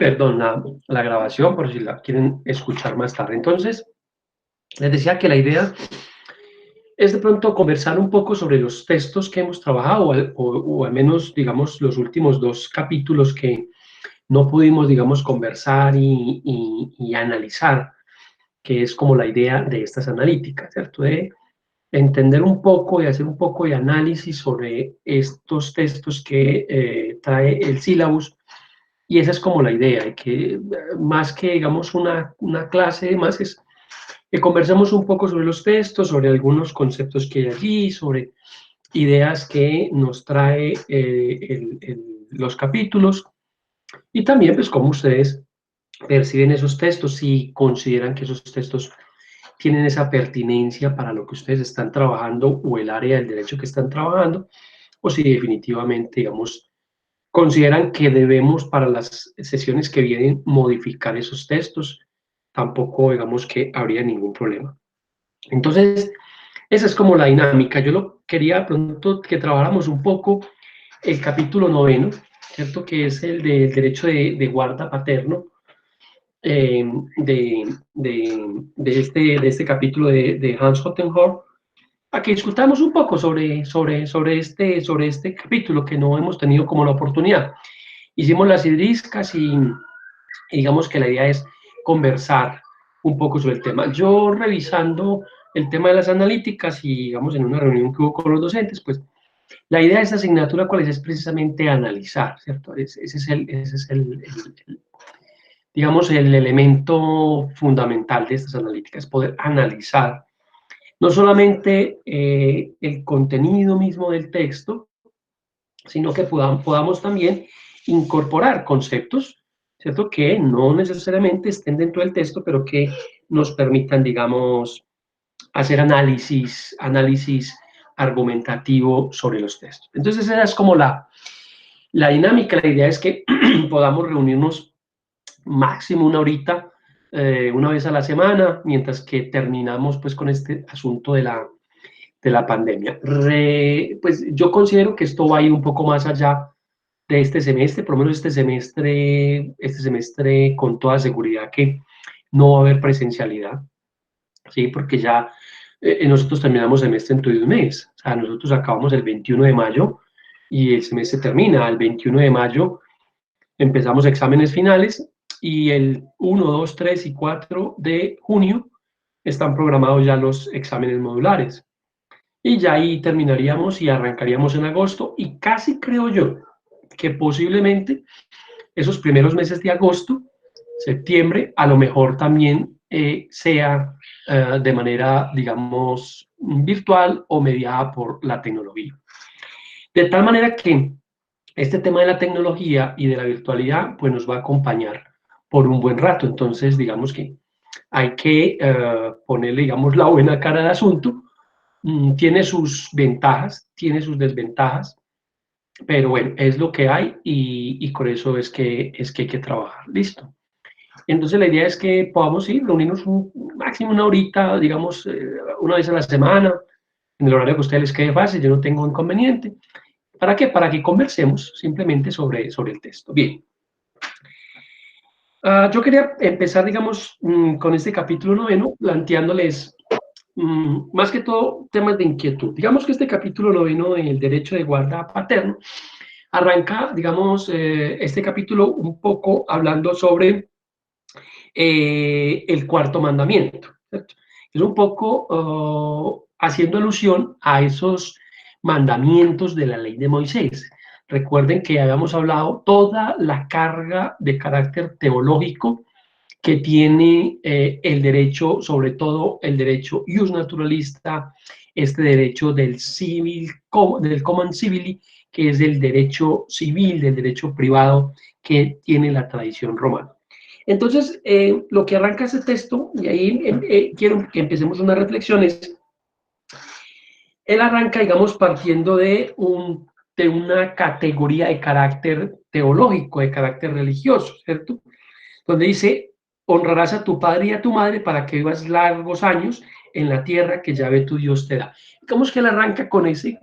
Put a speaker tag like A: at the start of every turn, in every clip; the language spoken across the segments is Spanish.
A: perdón, la grabación por si la quieren escuchar más tarde. Entonces, les decía que la idea es de pronto conversar un poco sobre los textos que hemos trabajado, o al menos, digamos, los últimos dos capítulos que no pudimos, digamos, conversar y analizar, que es como la idea de estas analíticas, ¿cierto? De entender un poco y hacer un poco de análisis sobre estos textos que trae el sílabus. Y esa es como la idea, y que más que, digamos, una clase, más es que conversemos un poco sobre los textos, sobre algunos conceptos que hay allí, sobre ideas que nos trae los capítulos, y también pues cómo ustedes perciben esos textos, si consideran que esos textos tienen esa pertinencia para lo que ustedes están trabajando o el área del derecho que están trabajando, o si definitivamente, digamos, consideran que debemos para las sesiones que vienen modificar esos textos, tampoco digamos que habría ningún problema. Entonces, esa es como la dinámica. Yo lo quería pronto que trabajáramos un poco el capítulo 9, ¿cierto? Que es el del derecho de guarda paterno, de este capítulo de Hans Hottenhot, a que discutamos un poco sobre este capítulo que no hemos tenido como la oportunidad. Hicimos las idriscas y digamos que la idea es conversar un poco sobre el tema. Yo revisando el tema de las analíticas y digamos en una reunión que hubo con los docentes, pues la idea de esta asignatura, ¿cuál es? Es precisamente analizar, ¿cierto? Ese es digamos, el elemento fundamental de estas analíticas, poder analizar no solamente el contenido mismo del texto, sino que podamos también incorporar conceptos, ¿cierto? Que no necesariamente estén dentro del texto, pero que nos permitan, digamos, hacer análisis argumentativo sobre los textos. Entonces, esa es como la dinámica. La idea es que podamos reunirnos máximo una horita, una vez a la semana, mientras que terminamos pues con este asunto de la pandemia. Pues yo considero que esto va a ir un poco más allá de este semestre, por lo menos este semestre con toda seguridad que no va a haber presencialidad, ¿sí? Porque ya nosotros terminamos semestre dentro de un mes, o sea, nosotros acabamos el 21 de mayo y el semestre termina el 21 de mayo, empezamos exámenes finales y el 1, 2, 3 y 4 de junio están programados ya los exámenes modulares. Y ya ahí terminaríamos y arrancaríamos en agosto, y casi creo yo que posiblemente esos primeros meses de agosto, septiembre, a lo mejor también sea de manera, digamos, virtual o mediada por la tecnología. De tal manera que este tema de la tecnología y de la virtualidad, pues nos va a acompañar por un buen rato. Entonces, digamos que hay que ponerle, digamos, la buena cara al asunto. Tiene sus ventajas, tiene sus desventajas, pero bueno, es lo que hay y con eso es que hay que trabajar. Listo. Entonces la idea es que podamos ir, reunirnos máximo una horita, digamos, una vez a la semana, en el horario que a ustedes les quede fácil, yo no tengo inconveniente. ¿Para qué? Para que conversemos simplemente sobre el texto. Bien. Yo quería empezar, digamos, con este capítulo 9, planteándoles más que todo temas de inquietud. Digamos que este capítulo 9 del derecho de guarda paterno arranca, digamos, este capítulo un poco hablando sobre el cuarto mandamiento, ¿cierto? Es un poco haciendo alusión a esos mandamientos de la ley de Moisés. Recuerden que habíamos hablado toda la carga de carácter teológico que tiene el derecho, sobre todo el derecho ius naturalista, este derecho del common civili, que es el derecho civil, del derecho privado que tiene la tradición romana. Entonces, lo que arranca ese texto, y ahí quiero que empecemos unas reflexiones, él arranca, digamos, partiendo de una categoría de carácter teológico, de carácter religioso, ¿cierto? Donde dice, honrarás a tu padre y a tu madre para que vivas largos años en la tierra que Yahvé tu Dios te da. Digamos que él arranca con esa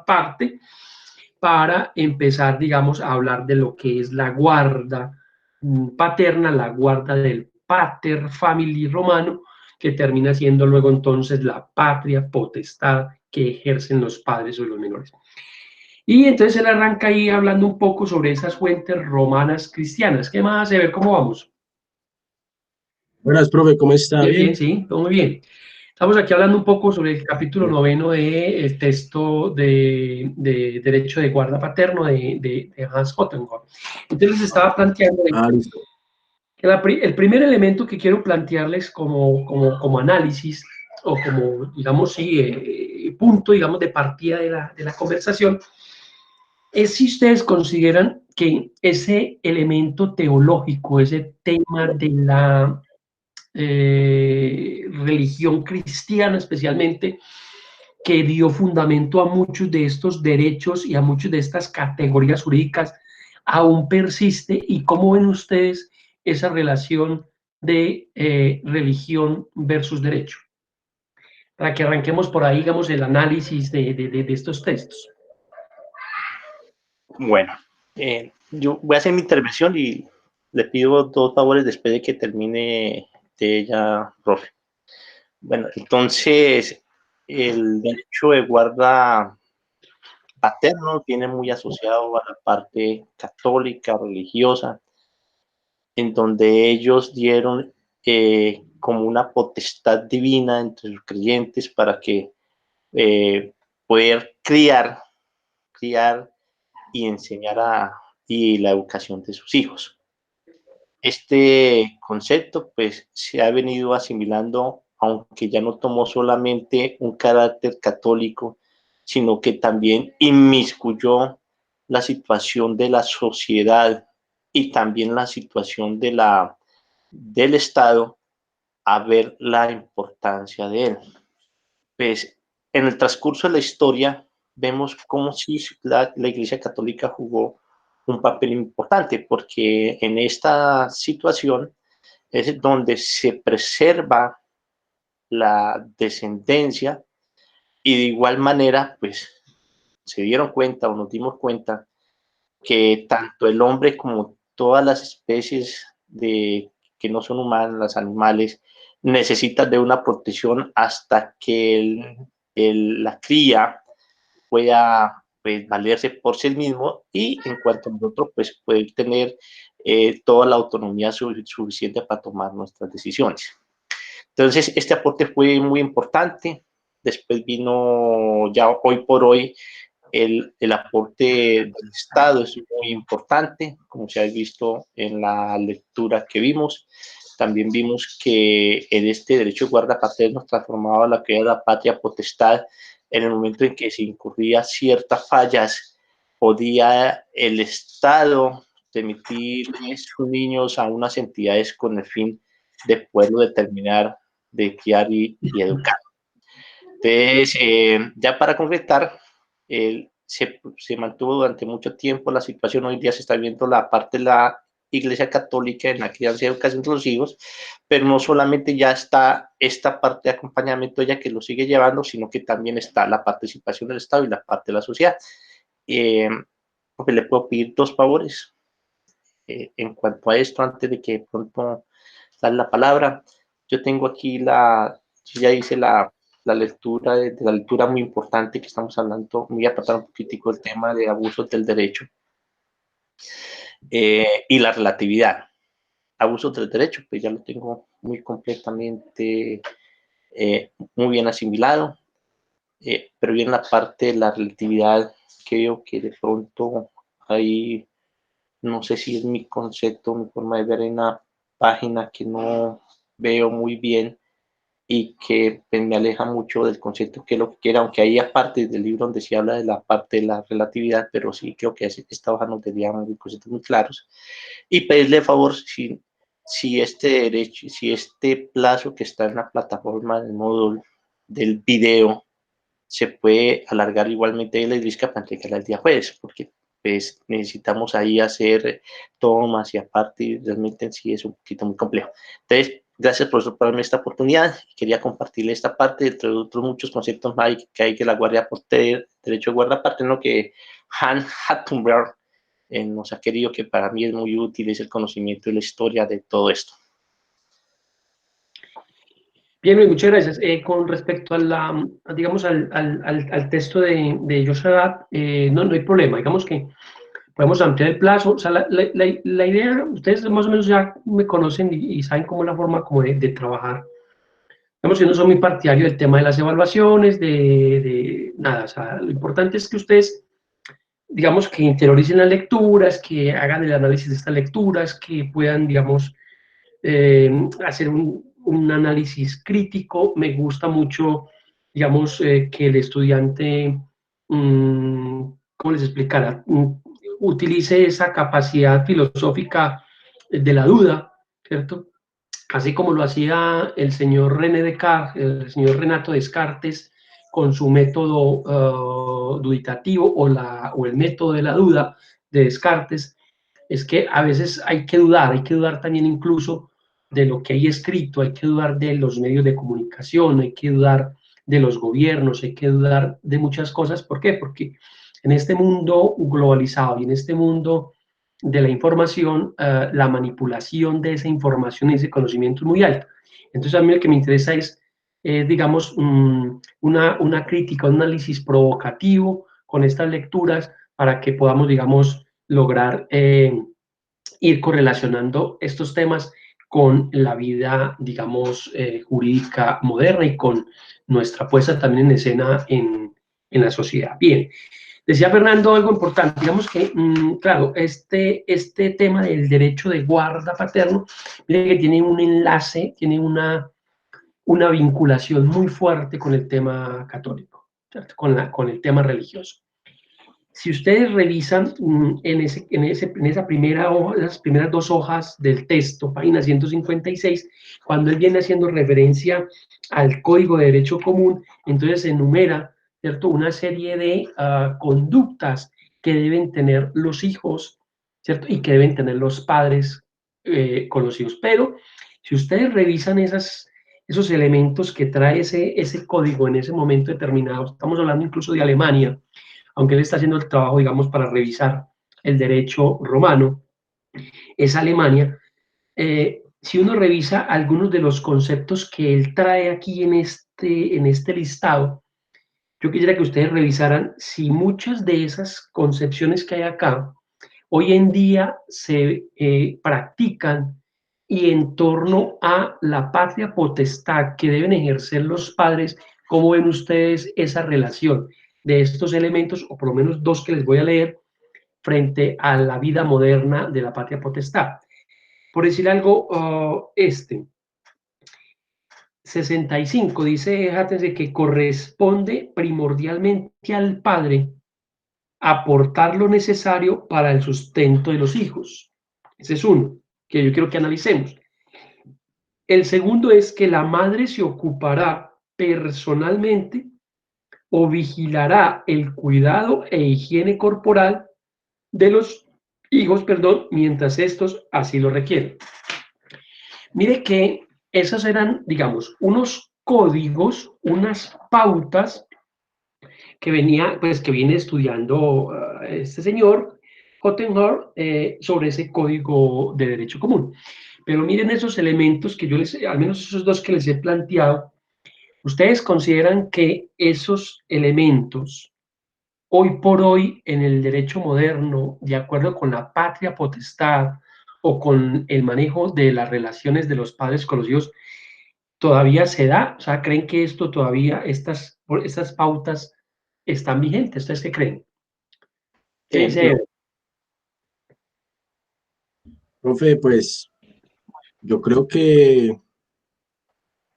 A: parte, para empezar, digamos, a hablar de lo que es la guarda paterna, la guarda del pater family romano, que termina siendo luego entonces la patria potestad que ejercen los padres sobre los menores. Y entonces él arranca ahí hablando un poco sobre esas fuentes romanas cristianas. ¿Qué más? A ver cómo vamos.
B: Buenas, profe, ¿cómo está?
A: Bien, bien,
B: ¿Bien?
A: sí, todo muy bien. Estamos aquí hablando un poco sobre el capítulo noveno del texto de Derecho de Guarda Paterno de Hans Hottengor. Entonces les estaba planteando
B: Ah, listo.
A: que el primer elemento que quiero plantearles como análisis o como, digamos, sí, punto, digamos, de partida de la conversación es si ustedes consideran que ese elemento teológico, ese tema de la religión cristiana especialmente, que dio fundamento a muchos de estos derechos y a muchas de estas categorías jurídicas, aún persiste. ¿Y cómo ven ustedes esa relación de religión versus derecho? Para que arranquemos por ahí, digamos, el análisis de estos textos.
C: Bueno, yo voy a hacer mi intervención y le pido dos favores después de que termine de ella, profe. Bueno, entonces, el derecho de guarda paterno viene muy asociado a la parte católica, religiosa, en donde ellos dieron como una potestad divina entre los creyentes para que poder criar y enseñar y la educación de sus hijos. Este concepto pues se ha venido asimilando, aunque ya no tomó solamente un carácter católico, sino que también inmiscuyó la situación de la sociedad y también la situación del Estado a ver la importancia de él. Pues en el transcurso de la historia vemos cómo sí la Iglesia Católica jugó un papel importante, porque en esta situación es donde se preserva la descendencia y de igual manera, pues se dieron cuenta o nos dimos cuenta que tanto el hombre como todas las especies que no son humanas, los animales, necesitan de una protección hasta que la cría pueda pues, valerse por sí mismo y en cuanto a nosotros, pues poder tener toda la autonomía suficiente para tomar nuestras decisiones. Entonces, este aporte fue muy importante. Después vino ya hoy por hoy el aporte del Estado es muy importante, como se ha visto en la lectura que vimos. También vimos que en este derecho de guarda paterno transformaba la que era la patria potestad en el momento en que se incurría ciertas fallas, podía el Estado permitir a sus niños a unas entidades con el fin de poderlo determinar, de criar y educar. Entonces, ya para concretar, se mantuvo durante mucho tiempo la situación. Hoy día se está viendo la parte de la Iglesia Católica en la crianza y educación de los hijos, pero no solamente ya está esta parte de acompañamiento ya que lo sigue llevando, sino que también está la participación del Estado y la parte de la sociedad. Porque le puedo pedir dos favores en cuanto a esto, antes de que pronto dar la palabra. Yo tengo aquí yo ya hice la lectura, de la lectura muy importante que estamos hablando. Voy a tratar un poquitico el tema de abusos del derecho y la relatividad. Abusos del derecho, pues ya lo tengo muy completamente, muy bien asimilado, pero bien la parte de la relatividad, creo que de pronto ahí, no sé si es mi concepto, mi forma de ver en la página que no veo muy bien y que pues, me aleja mucho del concepto que es lo que quiera, aunque hay aparte del libro donde se habla de la parte de la relatividad, pero sí creo que esta hoja nos daría conceptos muy claros. Y pedirle favor si este derecho, si este plazo que está en la plataforma del módulo del video se puede alargar igualmente la iglesia para entregarla el día jueves, porque pues necesitamos ahí hacer tomas y aparte realmente sí es un poquito muy complejo. Entonces, gracias por darme esta oportunidad. Quería compartirle esta parte, entre otros muchos conceptos más que hay que la guardia por derecho de guardapartes, ¿no? Que Hans Hattenberg nos ha querido, que para mí es muy útil, es el conocimiento de la historia de todo esto.
A: Bien, muchas gracias. Con respecto a digamos, al texto de Yosadat, no hay problema. Digamos que podemos ampliar el plazo. O sea, la idea, ustedes más o menos ya me conocen y saben cómo es la forma como de trabajar. Digamos que no soy muy partidario del tema de las evaluaciones, nada. O sea, lo importante es que ustedes, digamos, que interioricen las lecturas, que hagan el análisis de estas lecturas, que puedan, digamos, hacer un análisis crítico. Me gusta mucho, digamos, que el estudiante, ¿cómo les explicara? Utilice esa capacidad filosófica de la duda, ¿cierto? Así como lo hacía el señor René Descartes, el señor Renato Descartes, con su método duditativo o el método de la duda de Descartes. Es que a veces hay que dudar también incluso de lo que hay escrito, hay que dudar de los medios de comunicación, hay que dudar de los gobiernos, hay que dudar de muchas cosas. ¿Por qué? Porque en este mundo globalizado y en este mundo de la información, la manipulación de esa información y ese conocimiento es muy alto. Entonces a mí lo que me interesa es, digamos, una crítica, un análisis provocativo con estas lecturas para que podamos, digamos, lograr ir correlacionando estos temas con la vida, digamos, jurídica moderna y con nuestra puesta también en escena en la sociedad. Bien, decía Fernando algo importante, digamos que, claro, este tema del derecho de guarda paterno, mire que tiene un enlace, tiene una vinculación muy fuerte con el tema católico, ¿cierto? Con el tema religioso. Si ustedes revisan en esa primera hoja, las primeras dos hojas del texto, página 156, cuando él viene haciendo referencia al Código de Derecho Común, entonces enumera, ¿cierto?, una serie de conductas que deben tener los hijos, ¿cierto?, y que deben tener los padres con los hijos. Pero si ustedes revisan esos elementos que trae ese código en ese momento determinado, estamos hablando incluso de Alemania, aunque él está haciendo el trabajo, digamos, para revisar el derecho romano, es Alemania. Si uno revisa algunos de los conceptos que él trae aquí en este listado, yo quisiera que ustedes revisaran si muchas de esas concepciones que hay acá hoy en día se practican y en torno a la patria potestad que deben ejercer los padres. ¿Cómo ven ustedes esa relación de estos elementos, o por lo menos dos que les voy a leer, frente a la vida moderna de la patria potestad? Por decir algo, 65 dice Hatteberg que corresponde primordialmente al padre aportar lo necesario para el sustento de los hijos. Ese es uno, que yo quiero que analicemos. El segundo es que la madre se ocupará personalmente o vigilará el cuidado e higiene corporal de los hijos, mientras estos así lo requieren. Mire que esos eran, digamos, unos códigos, unas pautas que viene estudiando este señor Hottenhor sobre ese código de derecho común. Pero miren esos elementos que al menos esos dos que les he planteado, ¿ustedes consideran que esos elementos, hoy por hoy, en el derecho moderno, de acuerdo con la patria potestad o con el manejo de las relaciones de los padres con los hijos, todavía se da? O sea, ¿creen que esto todavía, estas pautas están vigentes? ¿Ustedes qué creen? ¿Qué dice él?
B: Profe, pues yo creo que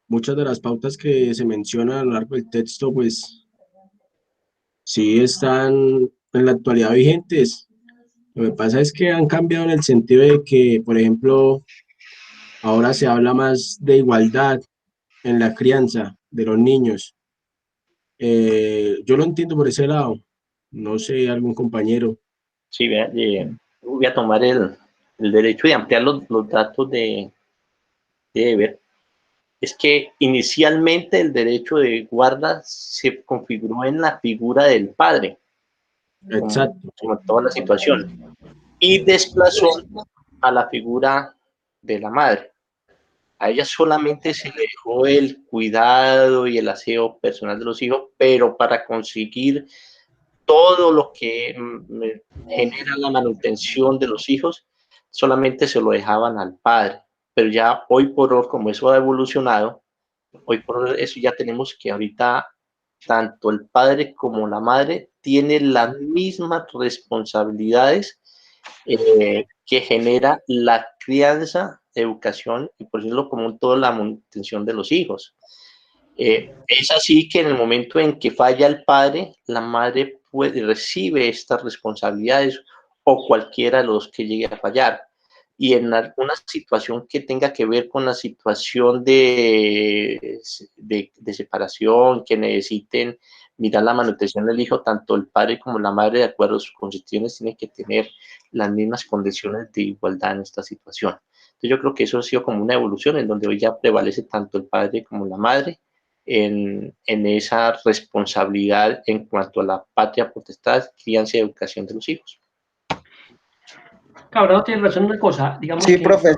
B: muchas de las pautas que se mencionan a lo largo del texto, pues sí están en la actualidad vigentes. Lo que pasa es que han cambiado en el sentido de que, por ejemplo, ahora se habla más de igualdad en la crianza de los niños. Yo lo entiendo por ese lado. No sé, algún compañero.
C: Sí, voy a tomar el derecho de ampliar los datos de Eber. Es que inicialmente el derecho de guarda se configuró en la figura del padre.
B: Exacto.
C: como en toda la situación, y desplazó a la figura de la madre. A ella solamente se le dejó el cuidado y el aseo personal de los hijos, pero para conseguir todo lo que genera la manutención de los hijos, solamente se lo dejaban al padre. Pero ya hoy por hoy, como eso ha evolucionado, hoy por hoy eso ya tenemos que ahorita tanto el padre como la madre tienen las mismas responsabilidades que genera la crianza, educación y por decirlo como toda la manutención de los hijos. Es así que en el momento en que falla el padre, la madre recibe estas responsabilidades o cualquiera de los que llegue a fallar. Y en alguna situación que tenga que ver con la situación de separación, que necesiten mirar la manutención del hijo, tanto el padre como la madre, de acuerdo a sus condiciones, tienen que tener las mismas condiciones de igualdad en esta situación. Entonces yo creo que eso ha sido como una evolución en donde hoy ya prevalece tanto el padre como la madre en esa responsabilidad en cuanto a la patria potestad, crianza y educación de los hijos.
A: Cabral tiene razón en una cosa, digamos
D: Sí,
A: que...
D: profe,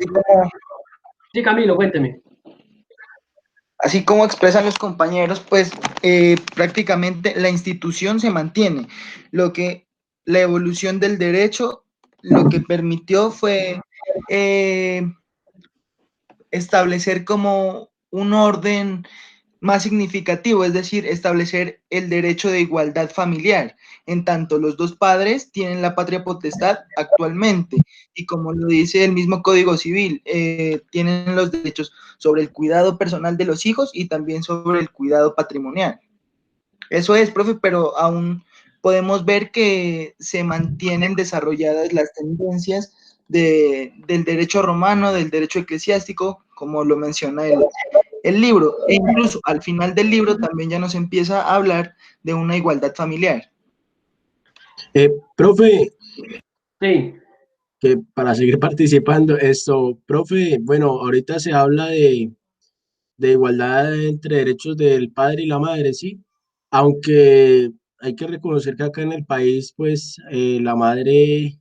A: Sí, Camilo, cuénteme.
D: así como expresan los compañeros, pues prácticamente la institución se mantiene. Lo que la evolución del derecho lo que permitió fue establecer como un orden más significativo, es decir, establecer el derecho de igualdad familiar, en tanto los dos padres tienen la patria potestad actualmente, y como lo dice el mismo Código Civil, tienen los derechos sobre el cuidado personal de los hijos y también sobre el cuidado patrimonial. Eso es, profe, pero aún podemos ver que se mantienen desarrolladas las tendencias del derecho romano, del derecho eclesiástico, como lo menciona el libro, e incluso al final del libro también ya nos empieza a hablar de una igualdad familiar.
B: Profe,
A: Sí,
B: que para seguir participando, esto, profe, bueno, ahorita se habla de igualdad entre derechos del padre y la madre, ¿sí? Aunque hay que reconocer que acá en el país, pues, la madre,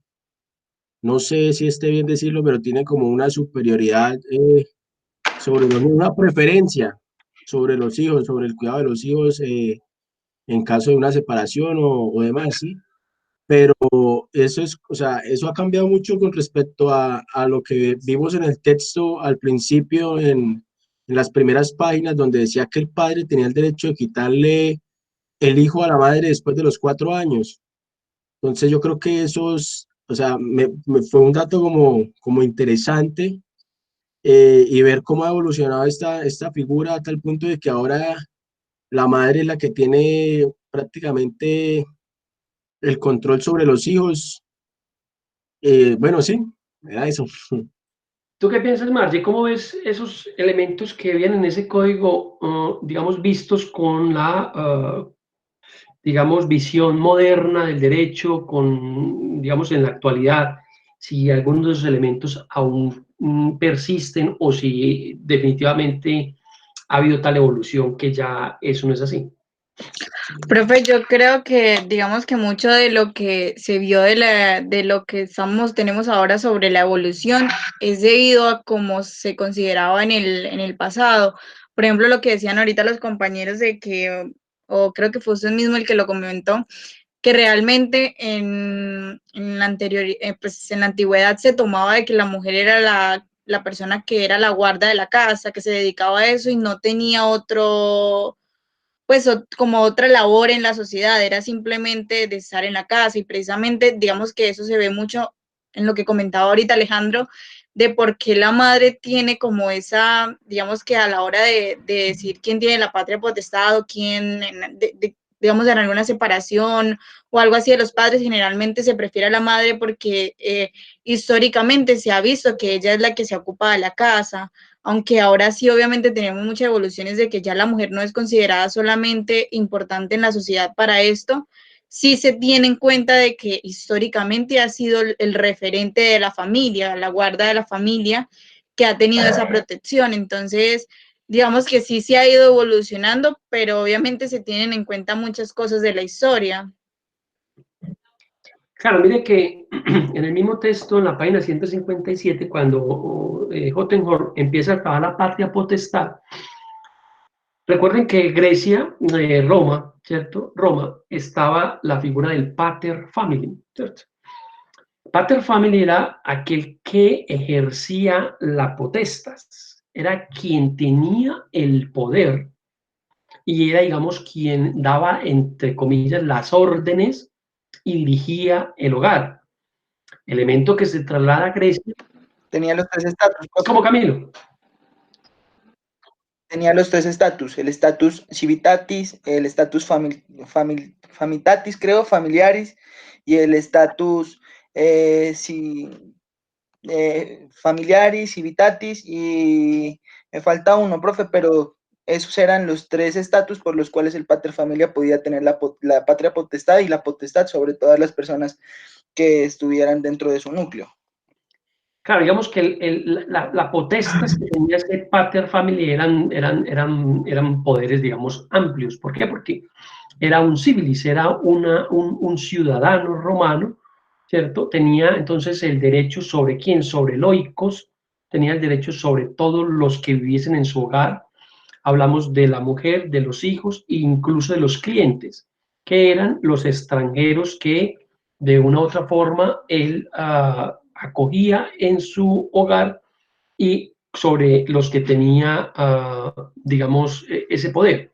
B: no sé si esté bien decirlo, pero tiene como una superioridad sobre los niños, una preferencia sobre los hijos, sobre el cuidado de los hijos en caso de una separación o demás, ¿sí? Pero eso es, o sea, eso ha cambiado mucho con respecto a lo que vimos en el texto al principio, en las primeras páginas, donde decía que el padre tenía el derecho de quitarle el hijo a la madre después de los 4 años. Entonces yo creo que eso es, o sea, me fue un dato como interesante y ver cómo ha evolucionado esta figura a tal punto de que ahora la madre es la que tiene prácticamente el control sobre los hijos. Bueno, sí, era eso.
A: ¿tú qué piensas, Margie? ¿Cómo ves esos elementos que vienen en ese código, digamos, vistos con la, digamos, visión moderna del derecho, con, digamos, en la actualidad, si algunos de esos elementos aún persisten o si definitivamente ha habido tal evolución que ya eso no es así?
E: Profe, yo creo que, digamos que mucho de lo que se vio de lo que tenemos ahora sobre la evolución es debido a cómo se consideraba en el pasado. Por ejemplo, lo que decían ahorita los compañeros de que, o creo que fue usted mismo el que lo comentó, que realmente en la anterior, pues en la antigüedad se tomaba de que la mujer era la persona que era la guarda de la casa, que se dedicaba a eso y no tenía otro pues como otra labor en la sociedad, era simplemente de estar en la casa y precisamente digamos que eso se ve mucho en lo que comentaba ahorita Alejandro, de por qué la madre tiene como esa, digamos que a la hora de decir quién tiene la patria potestad o quién, digamos, en alguna separación o algo así de los padres, generalmente se prefiere a la madre porque históricamente se ha visto que ella es la que se ocupa de la casa, aunque ahora sí obviamente tenemos muchas evoluciones de que ya la mujer no es considerada solamente importante en la sociedad para esto, sí se tiene en cuenta de que históricamente ha sido el referente de la familia, la guarda de la familia, que ha tenido esa protección. Entonces, digamos que sí se ha ido evolucionando, pero obviamente se tienen en cuenta muchas cosas de la historia.
A: Claro, mire que en el mismo texto, en la página 157, cuando Hottenhorn empieza a acabar la patria potestad, recuerden que Grecia, Roma, ¿cierto? Roma, estaba la figura del pater family, ¿cierto? Pater family era aquel que ejercía la potestas, era quien tenía el poder y era, digamos, quien daba, entre comillas, las órdenes y dirigía el hogar. Elemento que se traslada a Grecia.
D: Tenía los tres estatus,
A: Es como Camilo.
D: Tenía los tres estatus, el estatus civitatis, el estatus famitatis, creo, familiaris, y el estatus familiaris, civitatis, y me falta uno, profe, pero esos eran los tres estatus por los cuales el pater familia podía tener la patria potestad y la potestad sobre todas las personas que estuvieran dentro de su núcleo.
A: Claro, digamos que la potestas que tenía ese pater family eran poderes, digamos, amplios. ¿Por qué? Porque era un civilis, era un ciudadano romano, ¿cierto? Tenía entonces el derecho sobre quién, sobre loicos, tenía el derecho sobre todos los que viviesen en su hogar. Hablamos de la mujer, de los hijos e incluso de los clientes, que eran los extranjeros que de una u otra forma él acogía en su hogar y sobre los que tenía, digamos, ese poder.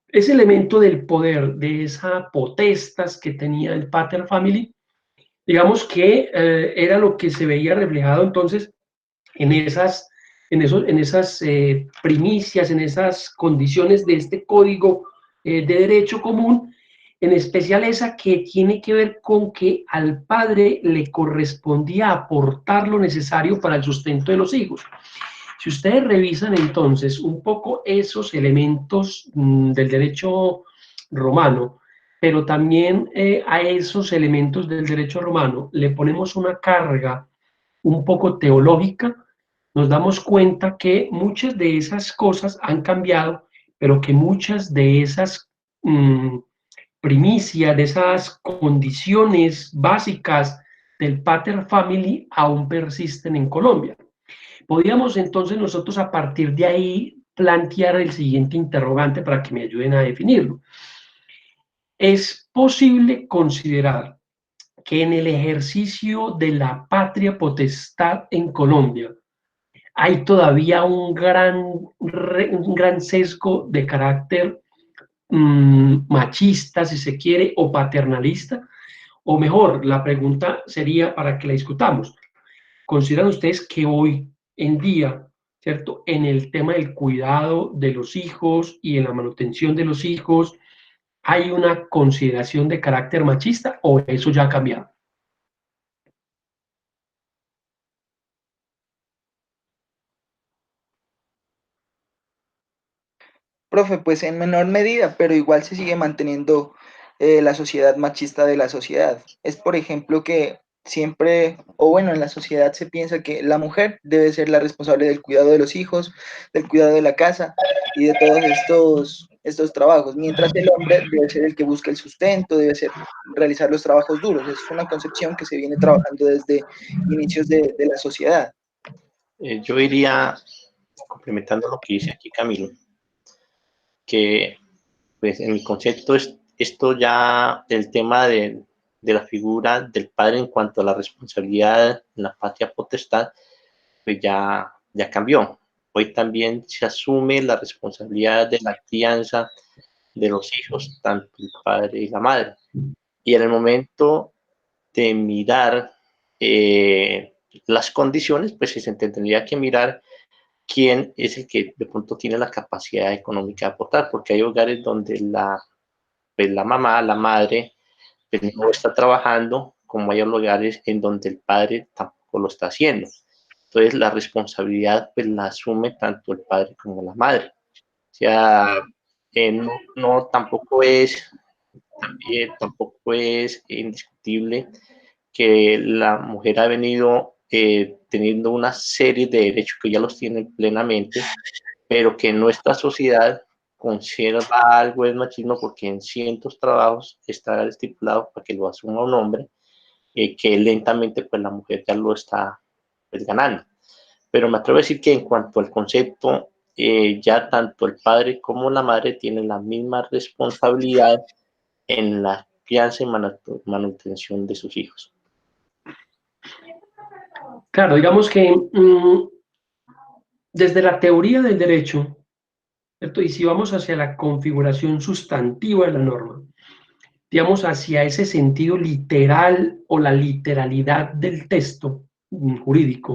A: Ese elemento del poder, de esa potestas que tenía el pater family, digamos que era lo que se veía reflejado entonces en esas primicias, en esas condiciones de este código de derecho común, en especial esa que tiene que ver con que al padre le correspondía aportar lo necesario para el sustento de los hijos. Si ustedes revisan entonces un poco esos elementos del derecho romano, pero también a esos elementos del derecho romano le ponemos una carga un poco teológica, nos damos cuenta que muchas de esas cosas han cambiado, pero que muchas de esas primicias, de esas condiciones básicas del pater family aún persisten en Colombia. Podríamos entonces nosotros a partir de ahí plantear el siguiente interrogante para que me ayuden a definirlo. ¿Es posible considerar que en el ejercicio de la patria potestad en Colombia hay todavía un gran sesgo de carácter machista, si se quiere, o paternalista? O mejor, la pregunta sería para que la discutamos. ¿Consideran ustedes que hoy en día, ¿cierto?, en el tema del cuidado de los hijos y en la manutención de los hijos, hay una consideración de carácter machista o eso ya ha cambiado?
D: Profe, pues en menor medida, pero igual se sigue manteniendo la sociedad machista de la sociedad. Es, por ejemplo, que siempre, o bueno, en la sociedad se piensa que la mujer debe ser la responsable del cuidado de los hijos, del cuidado de la casa y de todos estos trabajos, mientras el hombre debe ser el que busca el sustento, realizar los trabajos duros. Es una concepción que se viene trabajando desde inicios de la sociedad.
C: Yo iría, complementando lo que dice aquí Camilo, que pues en mi concepto es esto ya, el tema de la figura del padre en cuanto a la responsabilidad en la patria potestad, pues ya cambió. Hoy también se asume la responsabilidad de la crianza de los hijos, tanto el padre y la madre. Y en el momento de mirar las condiciones, pues se tendría que mirar quién es el que de pronto tiene la capacidad económica de aportar, porque hay hogares donde pues la mamá, la madre, pues no está trabajando, como hay lugares en donde el padre tampoco lo está haciendo. Entonces la responsabilidad pues la asume tanto el padre como la madre. O sea, tampoco es indiscutible que la mujer ha venido teniendo una serie de derechos que ya los tiene plenamente, pero que nuestra sociedad conserva algo de machismo porque en cientos trabajos está estipulado para que lo asuma un hombre que lentamente pues la mujer ya lo está pues, ganando. Pero me atrevo a decir que en cuanto al concepto, ya tanto el padre como la madre tienen la misma responsabilidad en la crianza y manutención de sus hijos.
A: Claro, digamos que desde la teoría del derecho, ¿cierto? Y si vamos hacia la configuración sustantiva de la norma, digamos hacia ese sentido literal o la literalidad del texto jurídico,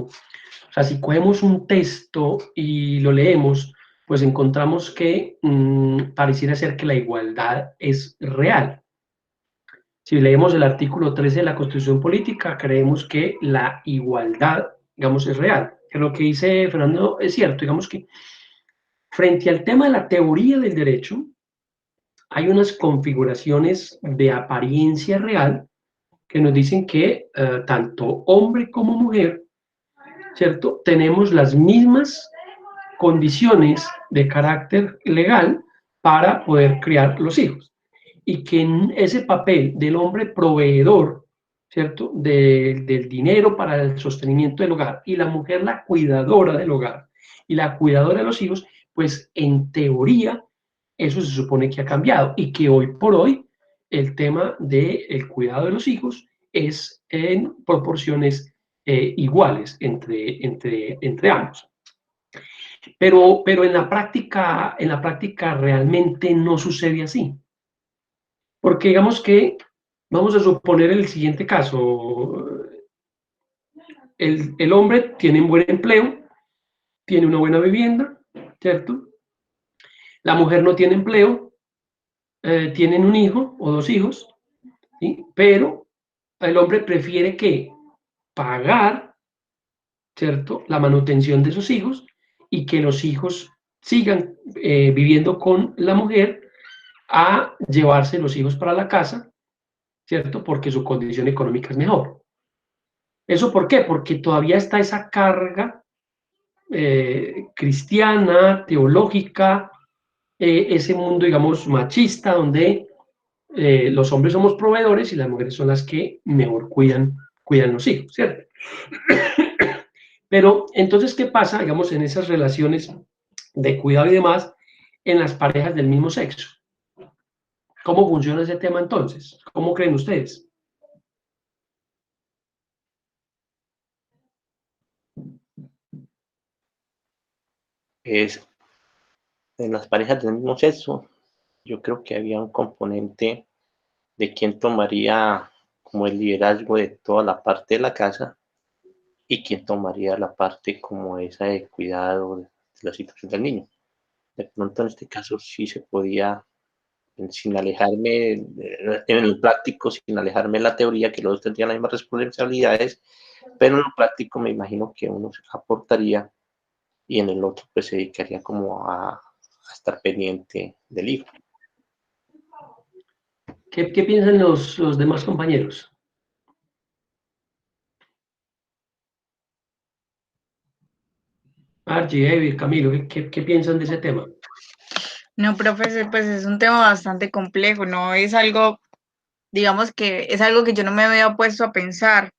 A: o sea, si cogemos un texto y lo leemos, pues encontramos que pareciera ser que la igualdad es real. Si leemos el artículo 13 de la Constitución Política, creemos que la igualdad, digamos, es real. Que lo que dice Fernando es cierto, digamos que frente al tema de la teoría del derecho, hay unas configuraciones de apariencia real que nos dicen que tanto hombre como mujer, ¿cierto? Tenemos las mismas condiciones de carácter legal para poder criar los hijos. Y que en ese papel del hombre proveedor, ¿cierto? Del dinero para el sostenimiento del hogar y la mujer la cuidadora del hogar y la cuidadora de los hijos, pues en teoría eso se supone que ha cambiado y que hoy por hoy el tema del cuidado de los hijos es en proporciones iguales entre ambos. Pero en la práctica realmente no sucede así. Porque digamos que, vamos a suponer el siguiente caso, el hombre tiene un buen empleo, tiene una buena vivienda, ¿cierto? La mujer no tiene empleo, tienen un hijo o dos hijos, ¿sí? Pero el hombre prefiere que pagar, ¿cierto? La manutención de sus hijos y que los hijos sigan viviendo con la mujer a llevarse los hijos para la casa, ¿cierto? Porque su condición económica es mejor. ¿Eso por qué? Porque todavía está esa carga cristiana, teológica, ese mundo, digamos, machista, donde los hombres somos proveedores y las mujeres son las que mejor cuidan los hijos, ¿cierto? Pero entonces, ¿qué pasa, digamos, en esas relaciones de cuidado y demás en las parejas del mismo sexo? ¿Cómo funciona ese tema entonces? ¿Cómo creen ustedes?
C: Es, en las parejas del mismo sexo, yo creo que había un componente de quién tomaría como el liderazgo de toda la parte de la casa y quién tomaría la parte como esa de cuidado de la situación del niño. De pronto en este caso sí se podía, sin alejarme en el práctico, sin alejarme en la teoría, que los dos tendrían las mismas responsabilidades, pero en lo práctico me imagino que uno aportaría y en el otro pues se dedicaría como a estar pendiente del hijo.
A: ¿Qué piensan los demás compañeros? Archie, David, Camilo, ¿qué piensan de ese tema?
E: No, profesor, pues es un tema bastante complejo, no es algo, digamos que es algo que yo no me había puesto a pensar.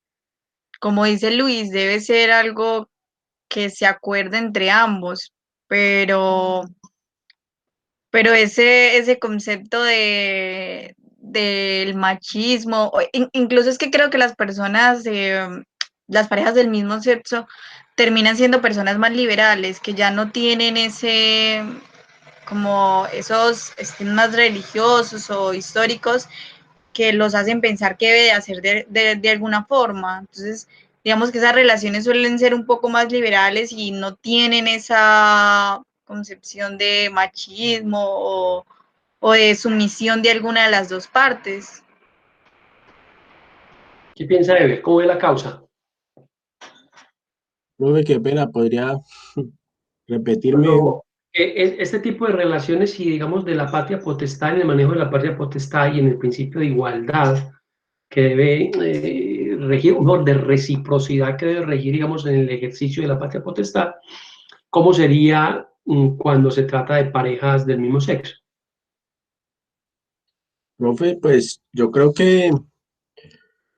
E: Como dice Luis, debe ser algo que se acuerde entre ambos, pero ese concepto del machismo, incluso es que creo que las personas, las parejas del mismo sexo, terminan siendo personas más liberales, que ya no tienen como esos estigmas religiosos o históricos que los hacen pensar que debe de hacer de alguna forma. Entonces, digamos que esas relaciones suelen ser un poco más liberales y no tienen esa concepción de machismo o de sumisión de alguna de las dos partes.
A: ¿Qué piensa Ever? ¿Cómo ve la causa?
B: Profe, qué pena, ¿podría repetirme?
A: Cuando, este tipo de relaciones y digamos de la patria potestad, en el manejo de la patria potestad y en el principio de igualdad que debe regir, no, de reciprocidad que debe regir, digamos, en el ejercicio de la patria potestad, ¿cómo sería cuando se trata de parejas del mismo sexo?
B: Profe, pues yo creo que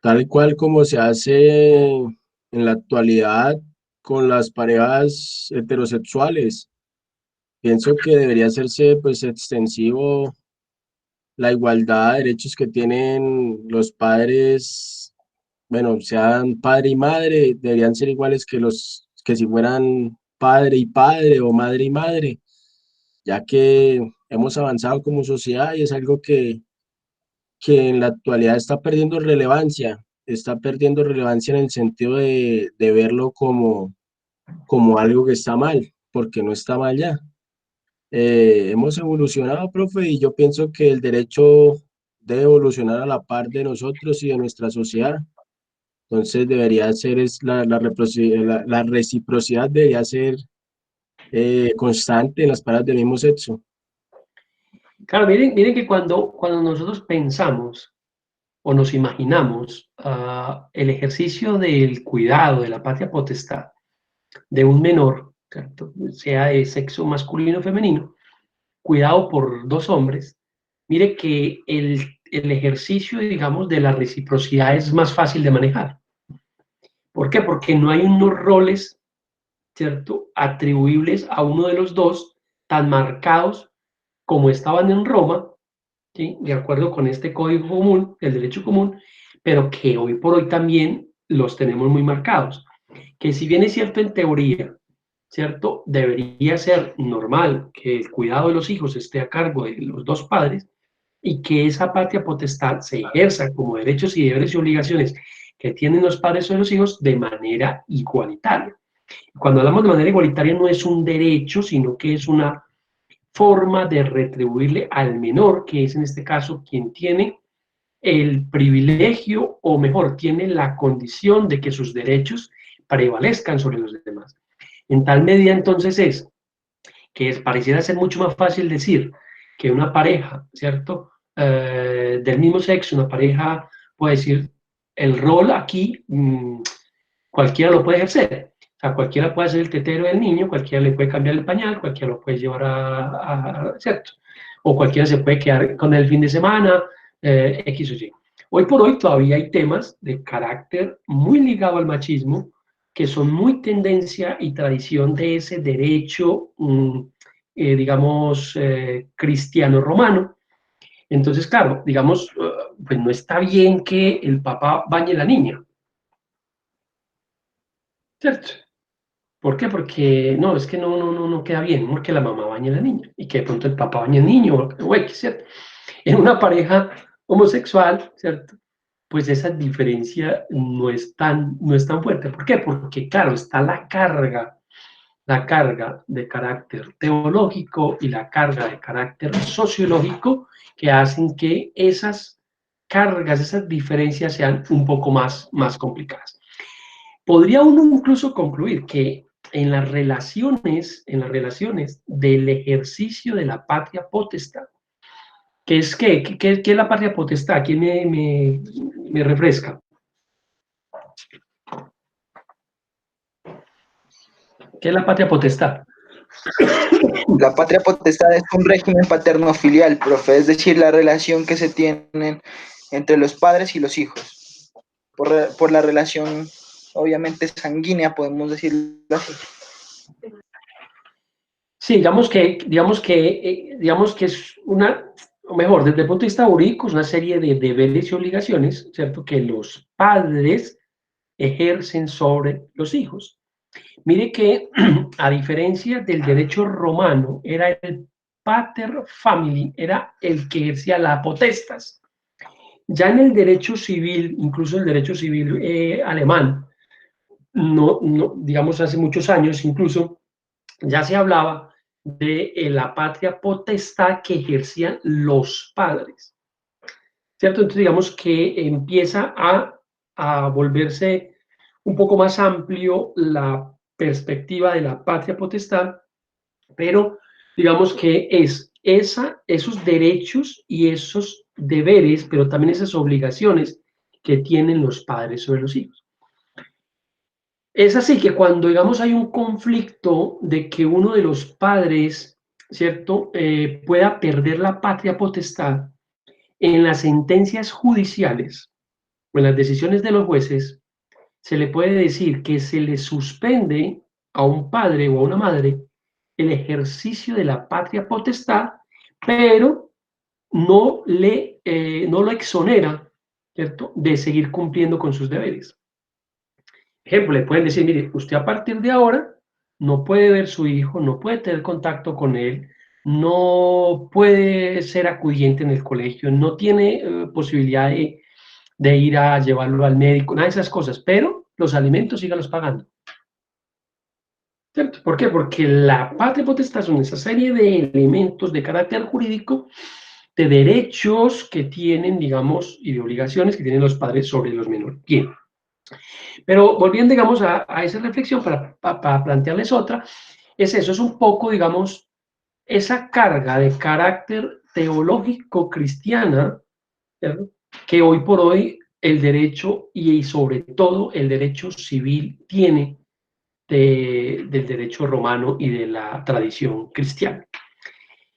B: tal cual como se hace en la actualidad con las parejas heterosexuales. Pienso que debería hacerse pues extensivo la igualdad de derechos que tienen los padres, bueno, sean padre y madre, deberían ser iguales que los que si fueran padre y padre o madre y madre, ya que hemos avanzado como sociedad y es algo que en la actualidad está perdiendo relevancia en el sentido de verlo como algo que está mal, porque no está mal ya. Hemos evolucionado, profe, y yo pienso que el derecho debe evolucionar a la par de nosotros y de nuestra sociedad. Entonces debería ser la reciprocidad debería ser constante en las parejas del mismo sexo.
A: Claro, miren que cuando nosotros pensamos o nos imaginamos el ejercicio del cuidado de la patria potestad de un menor, ¿cierto? Sea de sexo masculino o femenino, cuidado por dos hombres, mire que el ejercicio, digamos, de la reciprocidad es más fácil de manejar. ¿Por qué? Porque no hay unos roles, ¿cierto?, atribuibles a uno de los dos tan marcados como estaban en Roma, ¿sí?, de acuerdo con este código común, el derecho común, pero que hoy por hoy también los tenemos muy marcados. Que si bien es cierto en teoría, ¿cierto?, debería ser normal que el cuidado de los hijos esté a cargo de los dos padres y que esa patria potestad se ejerza como derechos y deberes y obligaciones que tienen los padres sobre los hijos de manera igualitaria. Cuando hablamos de manera igualitaria no es un derecho, sino que es una forma de retribuirle al menor, que es en este caso quien tiene el privilegio, o mejor, tiene la condición de que sus derechos prevalezcan sobre los demás. En tal medida, entonces, es que pareciera ser mucho más fácil decir que una pareja, ¿cierto?, del mismo sexo, una pareja puede decir, el rol aquí cualquiera lo puede ejercer. O sea, cualquiera puede ser el tetero del niño, cualquiera le puede cambiar el pañal, cualquiera lo puede llevar ¿cierto? O cualquiera se puede quedar con el fin de semana, X o Y. Hoy por hoy todavía hay temas de carácter muy ligado al machismo, que son muy tendencia y tradición de ese derecho, digamos, cristiano-romano. Entonces, claro, digamos, pues no está bien que el papá bañe a la niña, ¿cierto? ¿Por qué? Porque no, es que no queda bien, porque la mamá baña a la niña y que de pronto el papá baña al niño, o X, ¿cierto? En una pareja homosexual, ¿cierto?, pues esa diferencia no es tan fuerte. ¿Por qué? Porque, claro, está la carga de carácter teológico y la carga de carácter sociológico que hacen que esas cargas, esas diferencias sean un poco más complicadas. Podría uno incluso concluir que en las relaciones del ejercicio de la patria potestad, ¿qué es la patria potestad? ¿Quién me refresca? ¿Qué es la patria potestad?
D: La patria potestad es un régimen paterno-filial, profe, es decir, la relación que se tienen entre los padres y los hijos. Por la relación, obviamente, sanguínea, podemos decirlo así.
A: Sí, digamos que es o mejor, desde el punto de vista jurídico, es una serie de deberes y obligaciones, ¿cierto?, que los padres ejercen sobre los hijos. Mire que, a diferencia del derecho romano, era el pater famili, era el que ejercía la potestas. Ya en el derecho civil, incluso el derecho civil alemán, digamos hace muchos años incluso, ya se hablaba de la patria potestad que ejercían los padres, ¿cierto? Entonces digamos que empieza a volverse un poco más amplio la perspectiva de la patria potestad, pero digamos que es esos derechos y esos deberes, pero también esas obligaciones que tienen los padres sobre los hijos. Es así que cuando, digamos, hay un conflicto de que uno de los padres, ¿cierto?, pueda perder la patria potestad, en las sentencias judiciales, o en las decisiones de los jueces, se le puede decir que se le suspende a un padre o a una madre el ejercicio de la patria potestad, pero no lo exonera, ¿cierto?, de seguir cumpliendo con sus deberes. Ejemplo, le pueden decir, mire, usted a partir de ahora no puede ver su hijo, no puede tener contacto con él, no puede ser acudiente en el colegio, no tiene posibilidad de ir a llevarlo al médico, nada de esas cosas, pero los alimentos sígalos pagando. ¿Cierto? ¿Por qué? Porque la patria potestad son esa serie de elementos de carácter jurídico, de derechos que tienen, digamos, y de obligaciones que tienen los padres sobre los menores. Bien. Pero volviendo, digamos, a esa reflexión para plantearles otra, es eso, es un poco, digamos, esa carga de carácter teológico cristiana, ¿cierto?, que hoy por hoy el derecho y sobre todo el derecho civil tiene del derecho romano y de la tradición cristiana.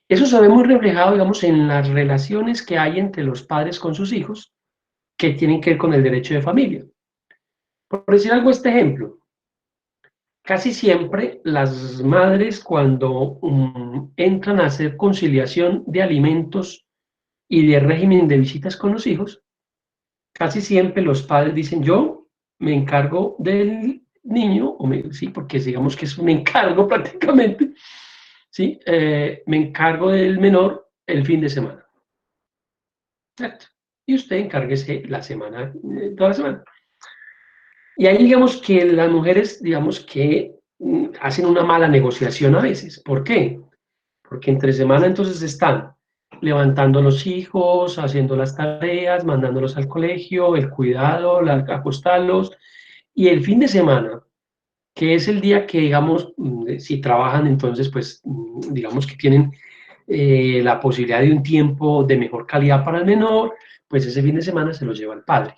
A: Eso se ve muy reflejado, digamos, en las relaciones que hay entre los padres con sus hijos, que tienen que ver con el derecho de familia. Por decir algo, este ejemplo, casi siempre las madres cuando entran a hacer conciliación de alimentos y de régimen de visitas con los hijos, casi siempre los padres dicen, yo me encargo del niño, sí, porque digamos que es un encargo prácticamente, ¿sí? Me encargo del menor el fin de semana. ¿Cierto? Y usted encárguese la semana, toda la semana. Y ahí digamos que las mujeres, digamos que hacen una mala negociación a veces. ¿Por qué? Porque entre semana entonces están levantando a los hijos, haciendo las tareas, mandándolos al colegio, el cuidado, acostarlos, y el fin de semana, que es el día que, digamos, si trabajan, entonces, pues, digamos que tienen la posibilidad de un tiempo de mejor calidad para el menor, pues ese fin de semana se lo lleva el padre,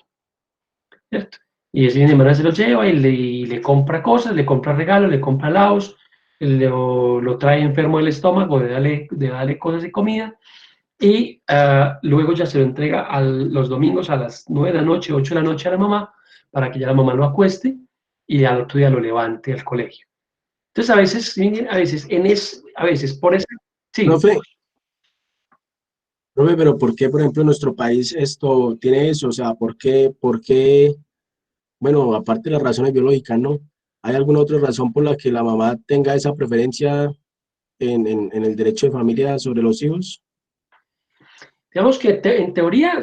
A: ¿cierto? Y ese fin de semana se lo lleva y le compra cosas, le compra regalos, le compra helados, lo trae enfermo del estómago, de darle cosas de comida, y luego ya se lo entrega los domingos a las 9 de la noche, 8 de la noche a la mamá, para que ya la mamá lo acueste y al otro día lo levante al colegio. Entonces, a veces, por eso, sí.
B: Profe, pero ¿por qué, por ejemplo, en nuestro país esto tiene eso? O sea, bueno, aparte de las razones biológicas, ¿no? ¿Hay alguna otra razón por la que la mamá tenga esa preferencia en el derecho de familia sobre los hijos?
A: Digamos que en teoría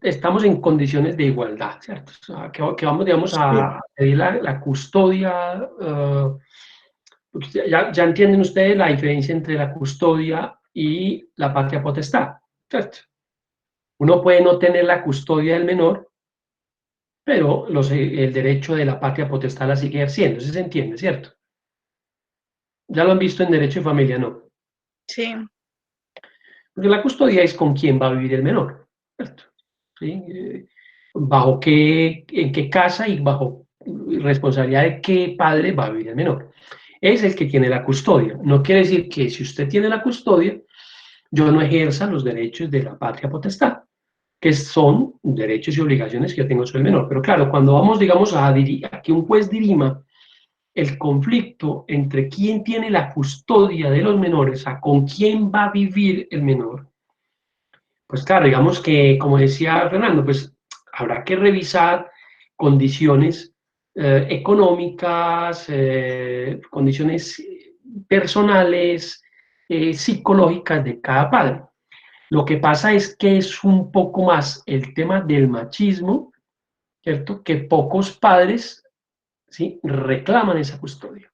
A: estamos en condiciones de igualdad, ¿cierto? O sea, que vamos, digamos, a pedir la custodia. Ya entienden ustedes la diferencia entre la custodia y la patria potestad, ¿cierto? Uno puede no tener la custodia del menor, pero el derecho de la patria potestad la sigue ejerciendo. Eso se entiende, ¿cierto? Ya lo han visto en derecho de familia, ¿no?
E: Sí.
A: Porque la custodia es con quién va a vivir el menor, ¿cierto? ¿Sí? En qué casa y bajo responsabilidad de qué padre va a vivir el menor. Es el que tiene la custodia. No quiere decir que si usted tiene la custodia, yo no ejerza los derechos de la patria potestad, que son derechos y obligaciones que yo tengo sobre el menor. Pero claro, cuando vamos, digamos, a que un juez dirima el conflicto entre quién tiene la custodia de los menores, a con quién va a vivir el menor, pues claro, digamos que, como decía Fernando, pues habrá que revisar condiciones económicas, condiciones personales, psicológicas de cada padre. Lo que pasa es que es un poco más el tema del machismo, ¿cierto? Que pocos padres, ¿sí?, reclaman esa custodia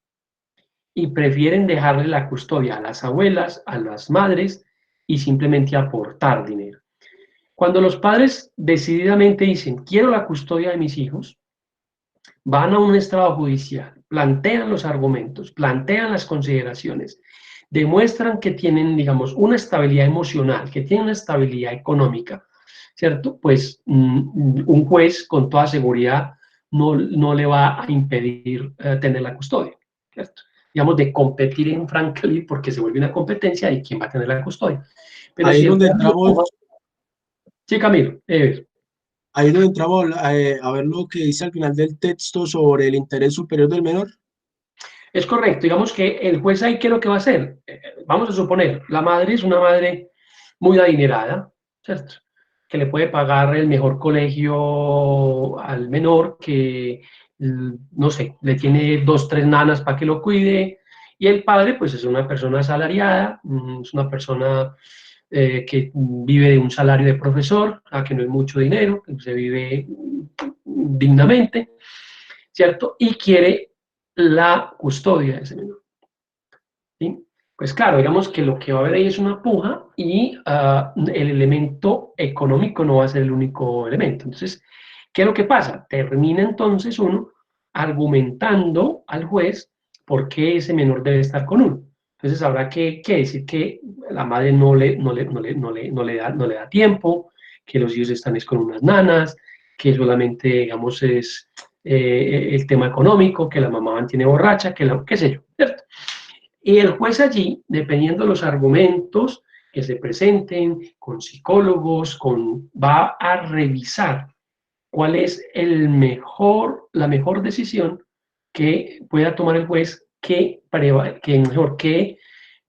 A: y prefieren dejarle la custodia a las abuelas, a las madres y simplemente aportar dinero. Cuando los padres decididamente dicen, quiero la custodia de mis hijos, van a un estrado judicial, plantean los argumentos, plantean las consideraciones, demuestran que tienen, digamos, una estabilidad emocional, que tienen una estabilidad económica, ¿cierto? Pues un juez con toda seguridad no le va a impedir tener la custodia, ¿cierto? Digamos, de competir en Franklin porque se vuelve una competencia de quién va a tener la custodia. Pero
B: Ahí
A: si
B: es donde entramos.
A: Sí, Camilo.
B: ahí es donde entramos a ver lo que dice al final del texto sobre el interés superior del menor.
A: Es correcto, digamos que el juez ahí, ¿qué es lo que va a hacer? Vamos a suponer, la madre es una madre muy adinerada, ¿cierto? Que le puede pagar el mejor colegio al menor, que, no sé, le tiene 2, 3 nanas para que lo cuide, y el padre, pues es una persona asalariada, es una persona que vive de un salario de profesor, que no es mucho dinero, que se vive dignamente, ¿cierto? Y quiere la custodia de ese menor, ¿sí? Pues claro, digamos que lo que va a haber ahí es una puja y el elemento económico no va a ser el único elemento. Entonces, ¿qué es lo que pasa? Termina entonces uno argumentando al juez por qué ese menor debe estar con uno. Entonces habrá que decir que la madre no le da tiempo, que los hijos están con unas nanas, que solamente, digamos, es el tema económico, que la mamá mantiene borracha, qué sé yo, ¿cierto? Y el juez allí, dependiendo de los argumentos que se presenten con psicólogos, va a revisar cuál es la mejor decisión que pueda tomar el juez que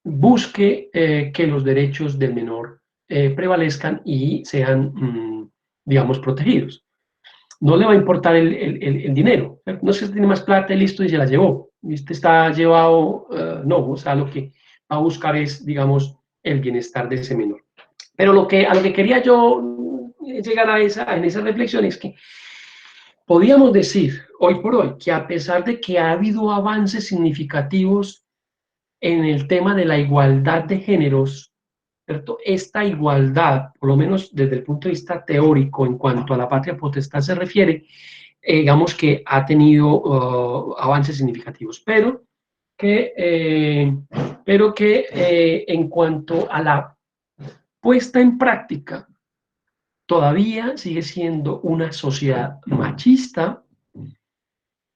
A: busque que los derechos del menor prevalezcan y sean, digamos, protegidos. No le va a importar el dinero. No es que tiene más plata y listo y se la llevó. Este está llevado, no, o sea, lo que va a buscar es, digamos, el bienestar de ese menor. Pero a lo que quería yo llegar en esa reflexión es que podíamos decir hoy por hoy que a pesar de que ha habido avances significativos en el tema de la igualdad de géneros, ¿cierto? Esta igualdad, por lo menos desde el punto de vista teórico en cuanto a la patria potestad se refiere, digamos que ha tenido avances significativos, pero que en cuanto a la puesta en práctica, todavía sigue siendo una sociedad machista,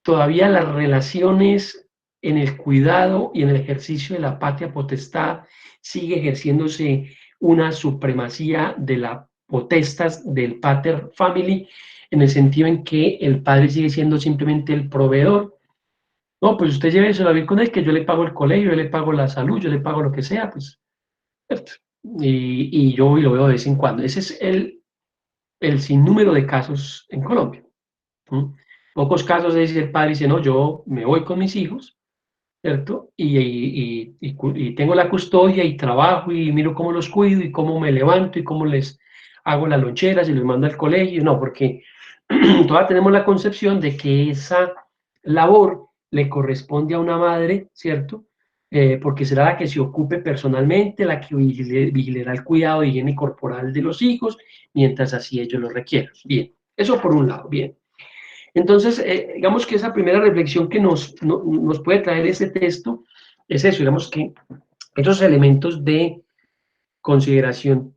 A: todavía las relaciones en el cuidado y en el ejercicio de la patria potestad sigue ejerciéndose una supremacía de la potestas del pater family, en el sentido en que el padre sigue siendo simplemente el proveedor. No, pues usted lléveselo a vivir con él, que yo le pago el colegio, yo le pago la salud, yo le pago lo que sea, pues. Y yo lo veo de vez en cuando. Ese es el sinnúmero de casos en Colombia. ¿Mm? Pocos casos es el padre dice, no, yo me voy con mis hijos, ¿cierto? Y tengo la custodia y trabajo y miro cómo los cuido y cómo me levanto y cómo les hago las loncheras y los mando al colegio. No, porque todavía tenemos la concepción de que esa labor le corresponde a una madre, ¿cierto? Porque será la que se ocupe personalmente, la que vigilará el cuidado de higiene corporal de los hijos, mientras así ellos lo requieran. Bien, eso por un lado, bien. Entonces, digamos que esa primera reflexión que nos puede traer ese texto es eso, digamos que esos elementos de consideración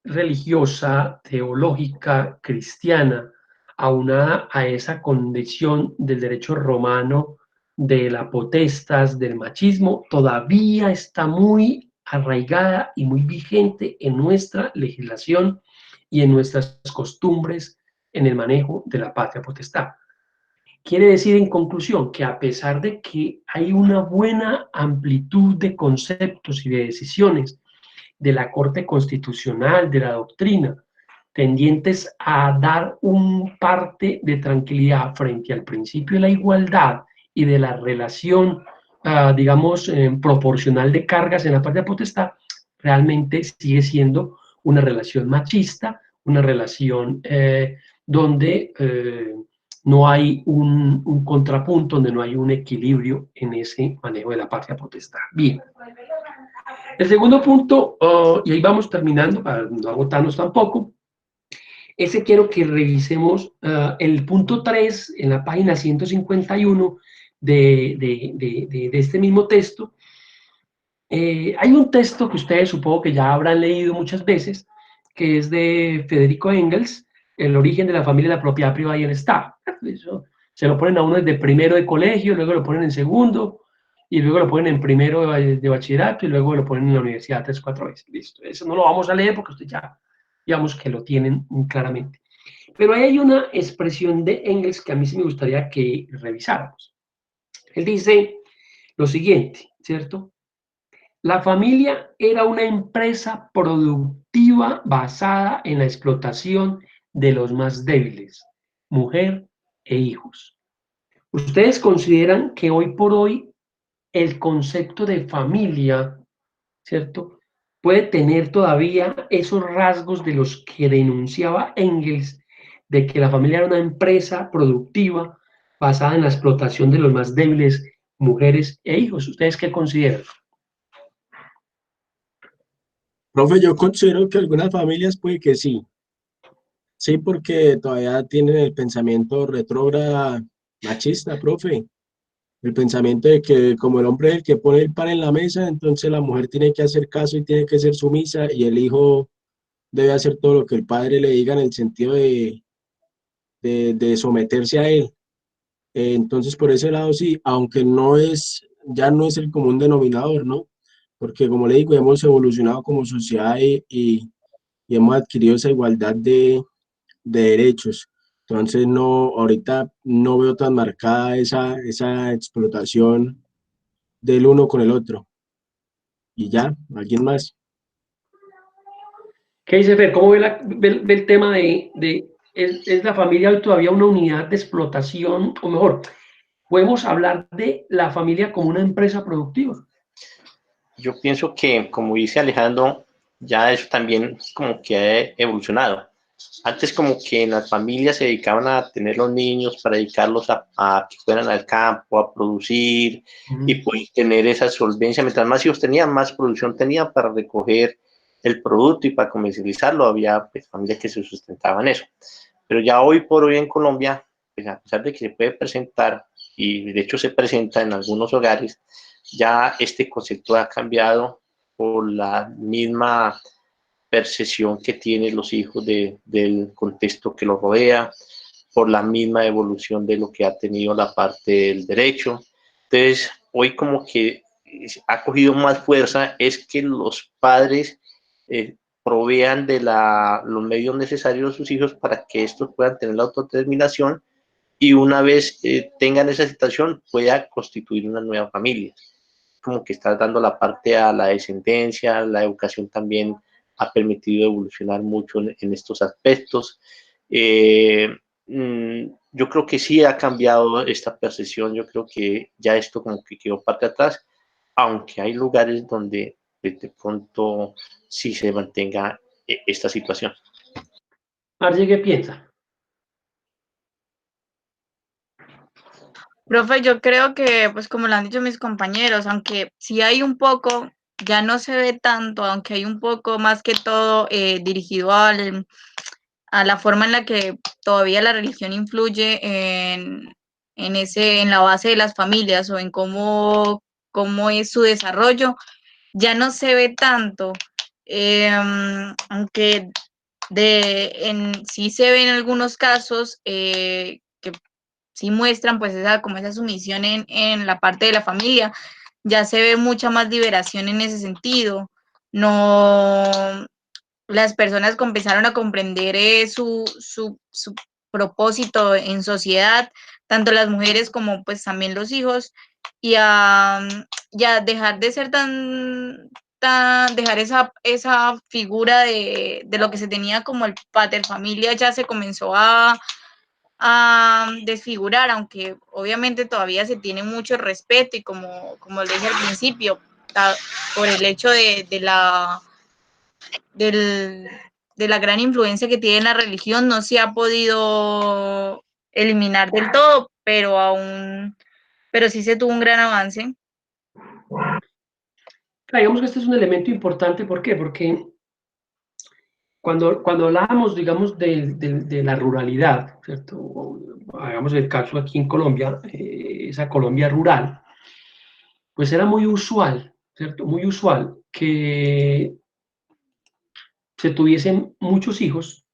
A: religiosa, teológica, cristiana, aunada a esa condición del derecho romano, de la potestas, del machismo, todavía está muy arraigada y muy vigente en nuestra legislación y en nuestras costumbres en el manejo de la patria potestad. Quiere decir, en conclusión, que a pesar de que hay una buena amplitud de conceptos y de decisiones de la Corte Constitucional, de la doctrina, tendientes a dar un parte de tranquilidad frente al principio de la igualdad y de la relación, digamos, proporcional de cargas en la patria potestad, realmente sigue siendo una relación machista, una relación donde no hay un contrapunto, donde no hay un equilibrio en ese manejo de la patria potestad. Bien. El segundo punto, y ahí vamos terminando, para no agotarnos tampoco, ese quiero que revisemos el punto 3 en la página 151 de este mismo texto. Hay un texto que ustedes supongo que ya habrán leído muchas veces, que es de Federico Engels, El origen de la familia, la propiedad privada y el Estado. Eso se lo ponen a uno desde primero de colegio, luego lo ponen en segundo, y luego lo ponen en primero de bachillerato, y luego lo ponen en la universidad 3, 4 veces. Listo. Eso no lo vamos a leer porque usted ya, digamos que lo tienen claramente. Pero ahí hay una expresión de Engels que a mí sí me gustaría que revisáramos. Él dice lo siguiente, ¿cierto? La familia era una empresa productiva basada en la explotación de los más débiles, mujer e hijos. ¿Ustedes consideran que hoy por hoy el concepto de familia, ¿cierto?, puede tener todavía esos rasgos de los que denunciaba Engels, de que la familia era una empresa productiva basada en la explotación de los más débiles, mujeres e hijos? ¿Ustedes qué consideran?
B: Profe, yo considero que algunas familias puede que sí. Sí, porque todavía tienen el pensamiento retrógrada machista, profe. El pensamiento de que como el hombre es el que pone el pan en la mesa, entonces la mujer tiene que hacer caso y tiene que ser sumisa y el hijo debe hacer todo lo que el padre le diga en el sentido de someterse a él. Entonces, por ese lado sí, aunque no es, ya no es el común denominador, ¿no? Porque como le digo, hemos evolucionado como sociedad y hemos adquirido esa igualdad de derechos. Entonces, no, ahorita no veo tan marcada esa explotación del uno con el otro. Y ya, ¿alguien más?
A: ¿Qué dice Fer? ¿Cómo ve el tema ¿es la familia hoy todavía una unidad de explotación? O mejor, podemos hablar de la familia como una empresa productiva.
C: Yo pienso que, como dice Alejandro, ya eso también como que ha evolucionado. Antes como que en las familias se dedicaban a tener los niños para dedicarlos a que fueran al campo, a producir y pues tener esa solvencia. Mientras más hijos tenían, más producción tenían para recoger el producto y para comercializarlo. Había pues, familias que se sustentaban eso. Pero ya hoy por hoy en Colombia, pues, a pesar de que se puede presentar, y de hecho se presenta en algunos hogares, ya este concepto ha cambiado por la misma percepción que tienen los hijos del contexto que los rodea, por la misma evolución de lo que ha tenido la parte del derecho. Entonces, hoy como que ha cogido más fuerza es que los padres provean de los medios necesarios a sus hijos para que estos puedan tener la autodeterminación y una vez tengan esa situación pueda constituir una nueva familia. Como que está dando la parte a la descendencia, la educación también ha permitido evolucionar mucho en estos aspectos. Yo creo que sí ha cambiado esta percepción, yo creo que ya esto como que quedó parte atrás, aunque hay lugares donde de pronto sí se mantenga esta situación.
A: Margie, ¿qué piensa?
E: Profe, yo creo que, pues como lo han dicho mis compañeros, aunque sí hay un poco, ya no se ve tanto, aunque hay un poco más que todo dirigido a la forma en la que todavía la religión influye en la base de las familias o en cómo es su desarrollo, ya no se ve tanto, aunque sí se ve en algunos casos que sí muestran pues como esa sumisión en la parte de la familia, ya se ve mucha más liberación en ese sentido. No, las personas empezaron a comprender su propósito en sociedad, tanto las mujeres como pues también los hijos, y a dejar de ser dejar esa figura de lo que se tenía como el pater familia, ya se comenzó a desfigurar, aunque obviamente todavía se tiene mucho respeto y como le dije al principio, por el hecho de la gran influencia que tiene la religión, no se ha podido eliminar del todo, pero sí se tuvo un gran avance.
A: Digamos que este es un elemento importante, ¿por qué? Porque cuando hablábamos, digamos, de la ruralidad, ¿cierto? Hagamos el caso aquí en Colombia, esa Colombia rural, pues era muy usual, ¿cierto? Muy usual que se tuviesen muchos hijos,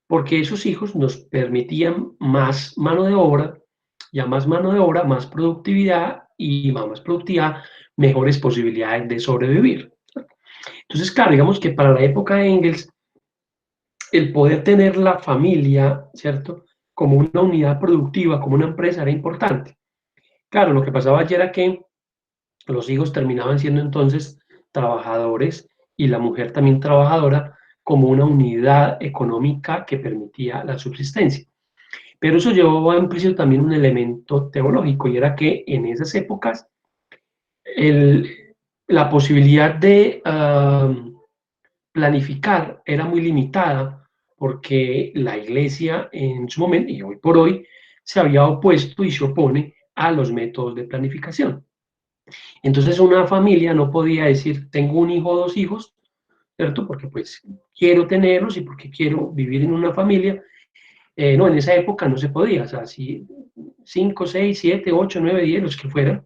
A: porque esos hijos nos permitían más mano de obra, y a más mano de obra, más productividad, y más productividad, mejores posibilidades de sobrevivir. Entonces, claro, digamos que para la época de Engels, el poder tener la familia, ¿cierto?, como una unidad productiva, como una empresa, era importante. Claro, lo que pasaba ayer era que los hijos terminaban siendo entonces trabajadores y la mujer también trabajadora como una unidad económica que permitía la subsistencia. Pero eso llevaba implícito también un elemento teológico, y era que en esas épocas la posibilidad de planificar era muy limitada, porque la iglesia en su momento, y hoy por hoy, se había opuesto y se opone a los métodos de planificación. Entonces una familia no podía decir, tengo un hijo o dos hijos, ¿cierto? Porque pues quiero tenerlos y porque quiero vivir en una familia. No, en esa época no se podía, o sea, si 5, 6, 7, 8, 9, 10, los que fueran,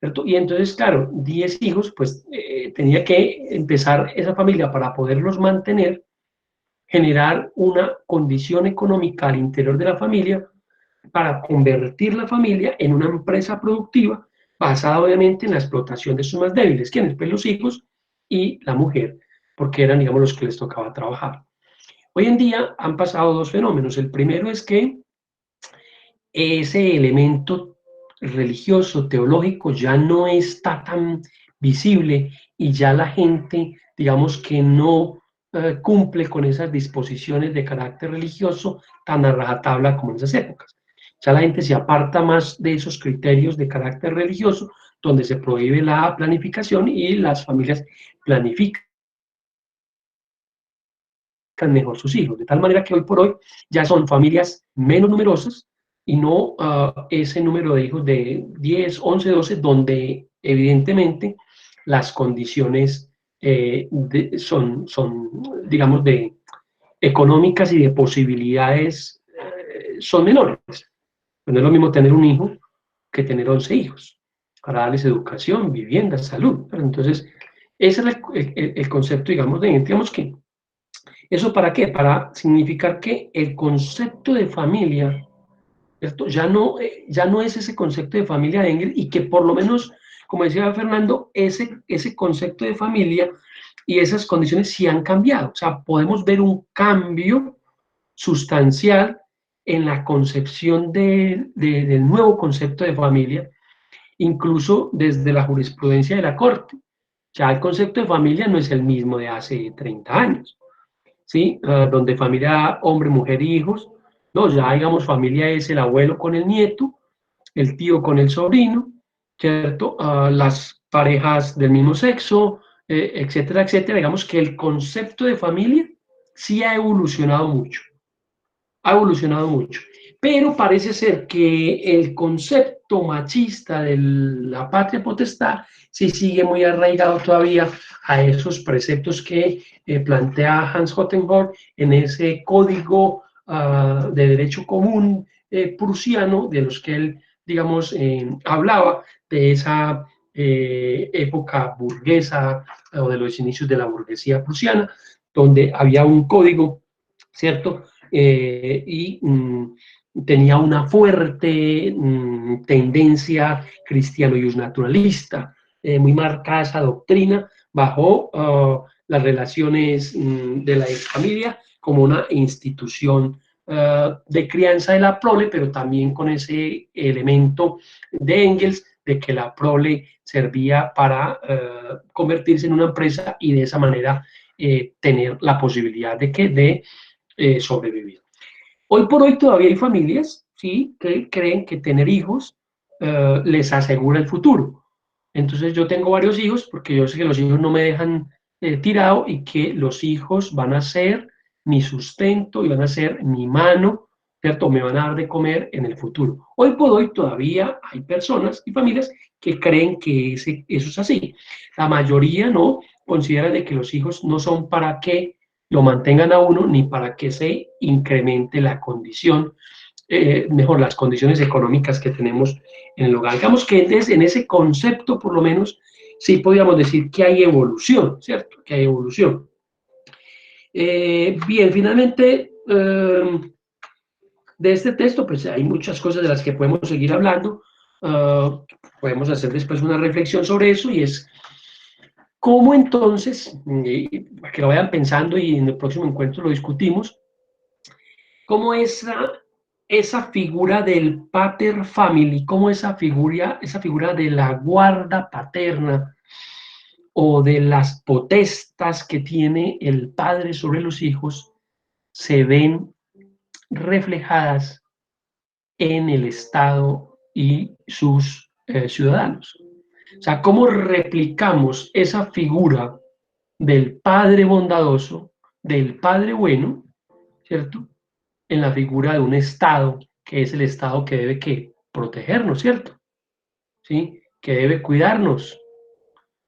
A: ¿cierto? Y entonces, claro, 10 hijos, pues tenía que empezar esa familia para poderlos mantener, generar una condición económica al interior de la familia para convertir la familia en una empresa productiva basada obviamente en la explotación de sus más débiles, quienes, pues los hijos y la mujer, porque eran, digamos, los que les tocaba trabajar. Hoy en día han pasado dos fenómenos. El primero es que ese elemento religioso, teológico, ya no está tan visible y ya la gente, digamos que no cumple con esas disposiciones de carácter religioso tan a rajatabla como en esas épocas. Ya la gente se aparta más de esos criterios de carácter religioso, donde se prohíbe la planificación y las familias planifican mejor sus hijos, de tal manera que hoy por hoy ya son familias menos numerosas y no ese número de hijos de 10, 11, 12, donde evidentemente las condiciones son, digamos, económicas y de posibilidades son menores. No es lo mismo tener un hijo que tener 11 hijos, para darles educación, vivienda, salud. Entonces, ese es el concepto, digamos que ¿eso para qué? Para significar que el concepto de familia, ¿cierto? Ya no es ese concepto de familia de Engels, y que por lo menos, como decía Fernando, ese concepto de familia y esas condiciones sí han cambiado. O sea, podemos ver un cambio sustancial en la concepción del nuevo concepto de familia, incluso desde la jurisprudencia de la Corte. Ya el concepto de familia no es el mismo de hace 30 años. ¿Sí? Donde familia, hombre, mujer, hijos, no, ya digamos familia es el abuelo con el nieto, el tío con el sobrino, ¿cierto? Las parejas del mismo sexo, etcétera, etcétera. Digamos que el concepto de familia sí ha evolucionado mucho, pero parece ser que el concepto machista de la patria potestad sí sigue muy arraigado todavía a esos preceptos que plantea Hans Hottenhorst en ese código de derecho común prusiano, de los que él, digamos, hablaba, de esa época burguesa o de los inicios de la burguesía prusiana, donde había un código, ¿cierto? Y tenía una fuerte tendencia cristiano y naturalista, muy marcada esa doctrina bajo las relaciones de la familia como una institución de crianza de la prole, pero también con ese elemento de Engels de que la prole servía para convertirse en una empresa y de esa manera tener la posibilidad de sobrevivir. Hoy por hoy todavía hay familias, ¿sí?, que creen que tener hijos les asegura el futuro. Entonces yo tengo varios hijos porque yo sé que los hijos no me dejan tirado, y que los hijos van a ser mi sustento y van a ser mi mano, ¿cierto? Me van a dar de comer en el futuro. Hoy por hoy todavía hay personas y familias que creen que eso es así. La mayoría no considera de que los hijos no son para que lo mantengan a uno, ni para que se incremente la condición, mejor, las condiciones económicas que tenemos en el hogar. Digamos que en ese concepto, por lo menos, sí podríamos decir que hay evolución, ¿cierto? Que hay evolución. Bien, finalmente, de este texto, pues hay muchas cosas de las que podemos seguir hablando. Podemos hacer después una reflexión sobre eso, y es ¿Cómo entonces, para que lo vayan pensando y en el próximo encuentro lo discutimos, cómo esa figura del pater family, cómo esa figura de la guarda paterna o de las potestas que tiene el padre sobre los hijos se ven reflejadas en el Estado y sus ciudadanos? O sea, ¿cómo replicamos esa figura del padre bondadoso, del padre bueno, ¿cierto? En la figura de un Estado, que es el Estado que debe que protegernos, ¿cierto? ¿Sí? Que debe cuidarnos,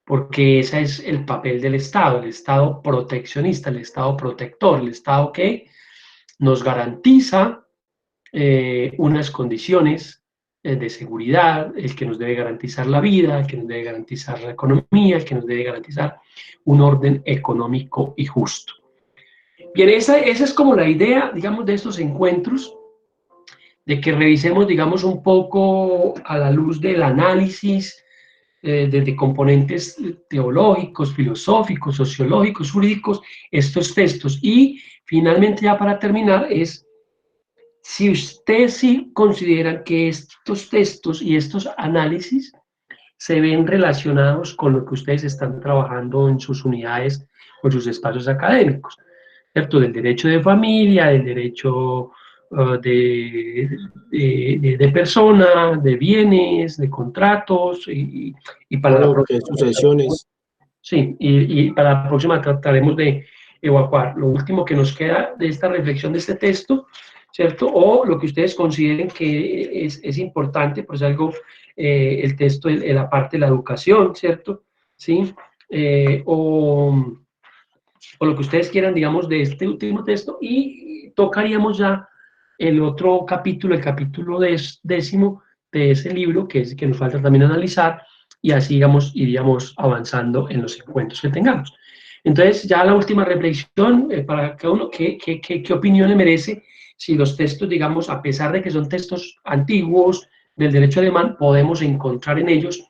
A: porque ese es el papel del Estado, el Estado proteccionista, el Estado protector, el Estado que nos garantiza unas condiciones de seguridad, el que nos debe garantizar la vida, el que nos debe garantizar la economía, el que nos debe garantizar un orden económico y justo. Bien, esa es como la idea, digamos, de estos encuentros, de que revisemos, digamos, un poco a la luz del análisis, desde componentes teológicos, filosóficos, sociológicos, jurídicos, estos textos. Y finalmente, ya para terminar, es si ustedes sí consideran que estos textos y estos análisis se ven relacionados con lo que ustedes están trabajando en sus unidades o en sus espacios académicos, ¿cierto? Del derecho de familia, del derecho de persona, de bienes, de contratos, y para la
B: Todo lo que es
A: próxima,
B: sucesiones.
A: sí, y para la próxima trataremos de evacuar lo último que nos queda de esta reflexión de este texto, ¿cierto? O lo que ustedes consideren que es importante, pues algo, el texto, la parte de la educación, ¿cierto? ¿Sí? O lo que ustedes quieran, digamos, de este último texto, y tocaríamos ya el otro capítulo, el capítulo 10º de ese libro, que es que nos falta también analizar, y así, digamos, iríamos avanzando en los encuentros que tengamos. Entonces, ya la última reflexión para cada uno, ¿qué opinión le merece si los textos, digamos, a pesar de que son textos antiguos del derecho alemán, podemos encontrar en ellos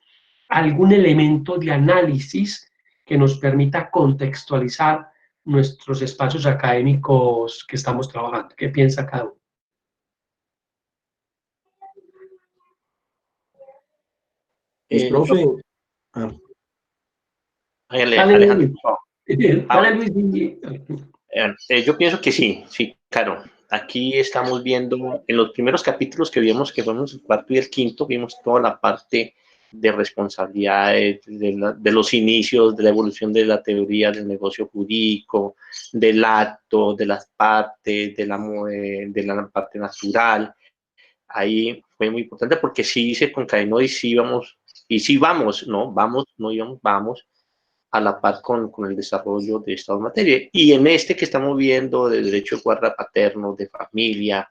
A: algún elemento de análisis que nos permita contextualizar nuestros espacios académicos que estamos trabajando? ¿Qué piensa cada uno?
B: Pues, profe, ah,
A: Dale,
C: Alejandro,
A: Luis.
C: por favor.
A: Dale, Luis.
C: Yo pienso que sí, sí, claro. Aquí estamos viendo, en los primeros capítulos que vimos, que fuimos el cuarto y el quinto, vimos toda la parte de responsabilidades, de los inicios, de la evolución de la teoría del negocio jurídico, del acto, de las partes, de la parte natural. Ahí fue muy importante porque sí se concadenó y sí vamos, no, vamos, no íbamos, vamos a la par con el desarrollo de esta materia. Y en este que estamos viendo del derecho de guarda paterno, de familia,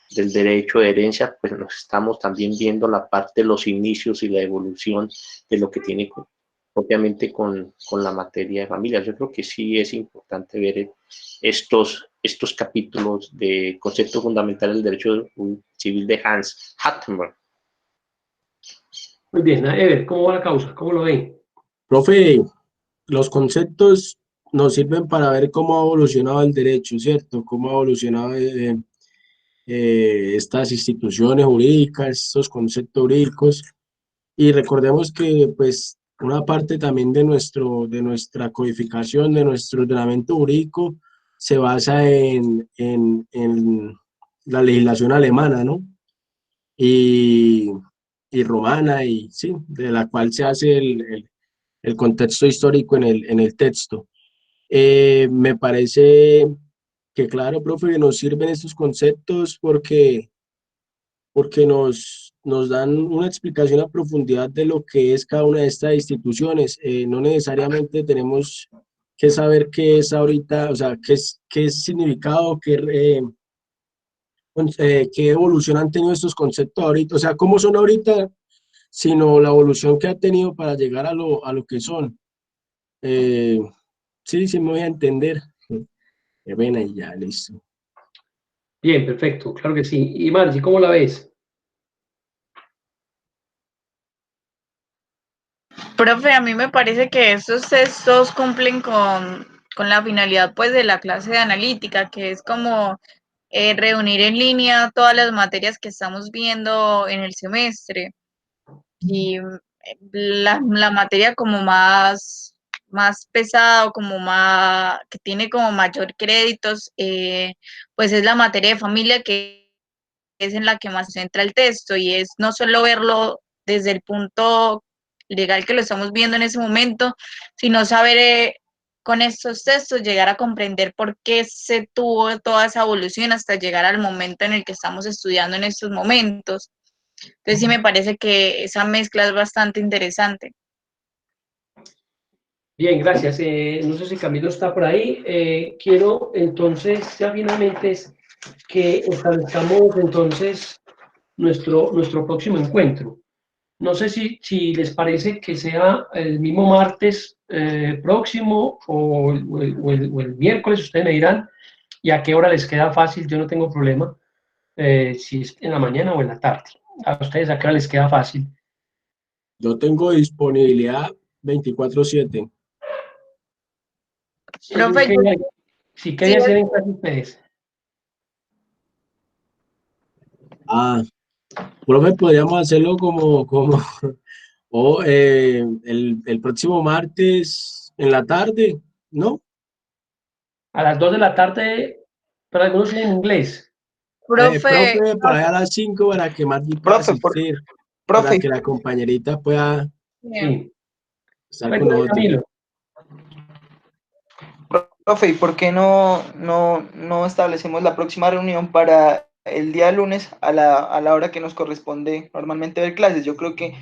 C: del derecho de herencia, pues nos estamos también viendo la parte de los inicios y la evolución de lo que tiene propiamente con la materia de familia. Yo creo que sí es importante ver estos capítulos de concepto fundamental del derecho civil de Hans Hartmann.
A: Muy bien, Ever, ¿cómo va la causa? ¿Cómo lo ven?
B: profe, los conceptos nos sirven para ver cómo ha evolucionado el derecho, ¿cierto? Cómo ha evolucionado estas instituciones jurídicas, estos conceptos jurídicos. Y recordemos que, pues, una parte también de nuestra codificación, de nuestro ordenamiento jurídico, se basa en la legislación alemana, ¿no? Y, y romana, y sí, de la cual se hace el contexto histórico en el texto. Me parece que, claro, profe, nos sirven estos conceptos porque nos dan una explicación a profundidad de lo que es cada una de estas instituciones. No necesariamente tenemos que saber qué es ahorita, o sea, qué es significado, qué evolución han tenido estos conceptos ahorita, o sea, cómo son ahorita, sino la evolución que ha tenido para llegar a lo que son. Eh, sí, sí me voy a entender. Ven ahí ya, listo.
A: Bien, perfecto, claro que sí. Y Marci, ¿cómo la ves?
E: Profe, a mí me parece que estos textos cumplen con la finalidad pues de la clase de analítica, que es como reunir en línea todas las materias que estamos viendo en el semestre. Y la materia como más pesada o como más, que tiene como mayor créditos, pues es la materia de familia, que es en la que más se centra el texto, y es no solo verlo desde el punto legal que lo estamos viendo en ese momento, sino saber con estos textos llegar a comprender por qué se tuvo toda esa evolución hasta llegar al momento en el que estamos estudiando en estos momentos. Entonces sí me parece que esa mezcla es bastante interesante.
A: Bien, gracias. No sé si Camilo está por ahí. Quiero entonces, ya finalmente, es que establezcamos entonces nuestro próximo encuentro. No sé si les parece que sea el mismo martes próximo o el miércoles, ustedes me dirán, y a qué hora les queda fácil, yo no tengo problema, si es en la mañana o en la tarde. A ustedes a qué hora les queda fácil.
B: Yo tengo disponibilidad 24/7.
E: Profe,
A: Si
E: sí,
A: quería hacer en clase ustedes.
B: Ah, profe, podríamos hacerlo o el próximo martes en la tarde, ¿no?
A: A las 2 de la tarde, pero algunos tienen inglés.
E: profe,
B: Profe, por ahí a las 5 para que Margie pueda
D: Profe,
B: asistir, para
D: profe,
B: que la compañerita pueda
A: Sí.
B: estar con
A: Cuéntame,
B: nosotros.
A: Camilo.
D: profe, ¿y por qué no establecemos la próxima reunión para el día lunes a la hora que nos corresponde normalmente ver clases? Yo creo que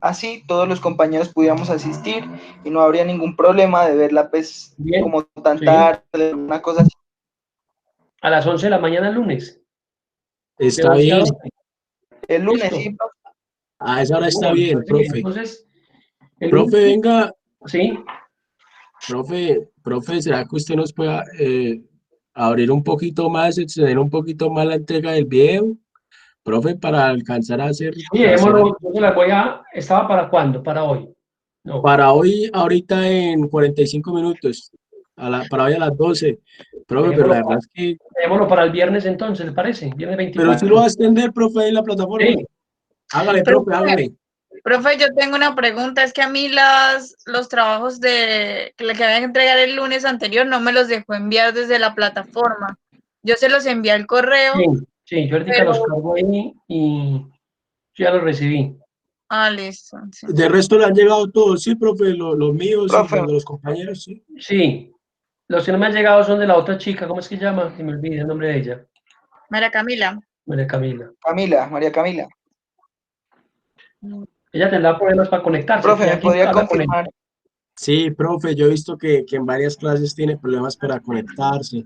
D: así todos los compañeros pudiéramos asistir y no habría ningún problema de verla pues
A: Bien,
D: como tan
A: sí.
D: tarde, una cosa así.
A: A las 11 de la mañana el lunes, de
B: Está
A: 11 a
B: bien,
A: 12.
D: El lunes,
A: Listo.
D: sí, profe.
B: a esa hora está
A: Bueno, me
B: bien,
A: parece bien.
B: profe.
A: Entonces, el lunes,
B: Profe, venga,
A: sí.
B: profe, ¿será que usted nos pueda abrir un poquito más, extender un poquito más la entrega del video? Profe, para alcanzar a
A: Sí,
B: hacer
A: démoslo. Yo se las voy a. ¿Estaba para cuándo? Para hoy. No.
B: para hoy, ahorita en 45 minutos, para hoy a las 12. Profe, pero
A: Démoslo,
B: la verdad es que,
A: démoslo para el viernes entonces, ¿le parece? Viernes
B: pero sí lo va a
A: 24.
B: extender, profe, ahí en la plataforma.
A: Sí.
B: Hágale, profe,
E: profe,
B: hágale.
E: profe, yo tengo una pregunta, es que a mí los trabajos que había que entregar el lunes anterior no me los dejó enviar desde la plataforma. Yo se los envié al
A: Sí,
E: correo,
A: sí, yo ahorita
E: pero,
A: los cargo ahí y yo ya los recibí.
E: listo, sí.
B: De resto le han llegado todos, sí, profe, los míos y
D: Profe,
B: los de los compañeros, sí.
A: Sí. Los que no me han llegado son de la otra chica, ¿cómo es que se llama? Que me olvide el nombre de ella.
E: María Camila.
A: María Camila.
D: Camila, María Camila.
A: Ella tendrá problemas para conectarse, que
D: Profe, ¿me
A: ya quien
D: podría
A: habla con ella.
D: confirmar?
B: Sí, profe, yo he visto que en varias clases tiene problemas para conectarse.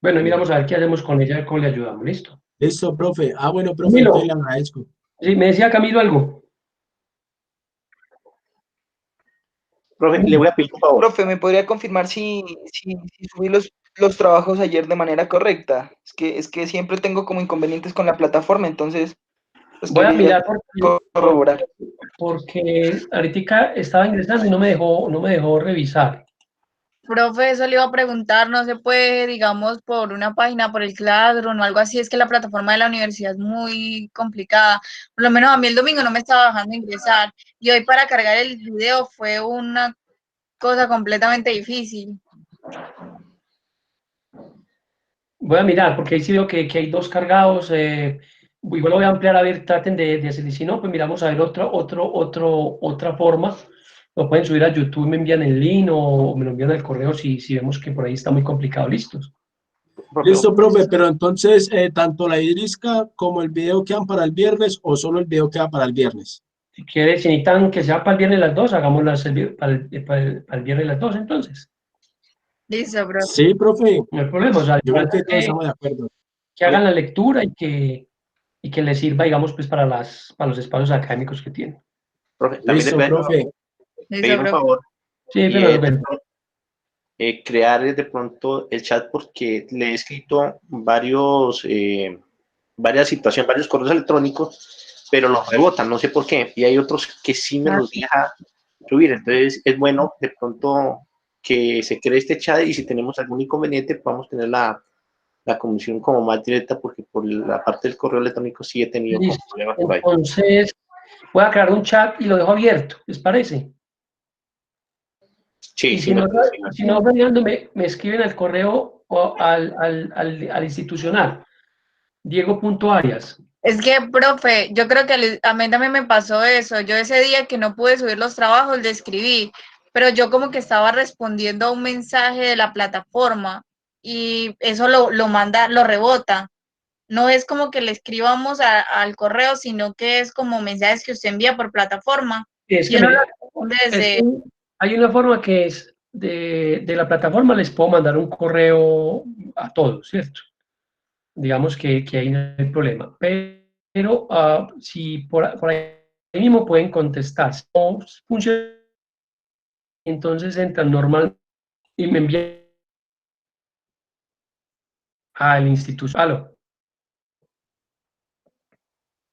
A: Bueno, miramos a ver qué hacemos con ella, cómo le ayudamos. Listo.
B: Listo, profe. Ah, bueno, profe, entonces
A: Camilo,
B: le agradezco.
A: sí, me decía Camilo algo.
C: Profe, le voy a pedir un favor.
D: Profe, ¿me podría confirmar si subí los trabajos ayer de manera correcta? Es que siempre tengo como inconvenientes con la plataforma, entonces pues
A: Voy a
D: quería
A: mirar
D: corroborar.
A: porque ahorita estaba ingresando y no me dejó revisar.
E: Profe, eso le iba a preguntar, no se puede, digamos, por una página, por el Classroom o algo así, es que la plataforma de la universidad es muy complicada. Por lo menos a mí el domingo no me estaba dejando ingresar y hoy para cargar el video fue una cosa completamente difícil.
A: Voy a mirar porque ahí sí veo que hay dos cargados. Igual lo voy a ampliar a ver, traten de hacer. Y si no, pues miramos a ver otra forma. Lo pueden subir a YouTube, me envían el link o me lo envían al correo si vemos que por ahí está muy complicado. Listos.
C: Profe,
B: Listo, profe, pero entonces, tanto la idrisca como el video quedan para el viernes o solo el video queda para el viernes.
A: Si quieres, si necesitan que sea para el viernes las dos, hagámoslas para el viernes las dos entonces.
E: Listo, profe.
B: Sí, profe,
A: No hay problema. O sea,
B: yo creo que todos
A: que,
B: estamos de acuerdo.
A: que hagan la lectura y que les sirva, digamos, pues para los espacios académicos que tienen.
C: profe, también le
B: Listo,
C: voy a
B: profe.
E: Listo,
C: pedir un
E: profe.
C: favor
A: Sí,
C: y
A: pero
C: es
A: bueno.
C: crear de pronto el chat porque le he escrito varias situaciones, varios correos electrónicos pero los rebotan, no sé por qué, y hay otros que sí me los deja subir, entonces es bueno de pronto que se cree este chat y si tenemos algún inconveniente podamos tener la comunicación como más directa, porque por la parte del correo electrónico sí he tenido
A: Listo.
C: problemas por ahí.
A: Entonces, voy a crear un chat y lo dejo abierto, ¿les parece?
C: Sí,
A: Y
C: sí,
A: si no,
C: sí,
A: si no, Fernando, me escriben al correo o al institucional, Diego.arias.
E: Es que, profe, yo creo que a mí también me pasó eso. Yo ese día que no pude subir los trabajos, le escribí, pero yo como que estaba respondiendo a un mensaje de la plataforma y eso lo manda, lo rebota. No es como que le escribamos al correo, sino que es como mensajes que usted envía por plataforma.
A: Es
E: Y
A: que
E: uno lo responde desde...
A: hay una forma que es de la plataforma, les puedo mandar un correo a todos, ¿cierto? Digamos que ahí no hay problema. Pero si por ahí mismo pueden contestar, si no funciona, entonces entran normal y me envían al instituto. ¿Aló?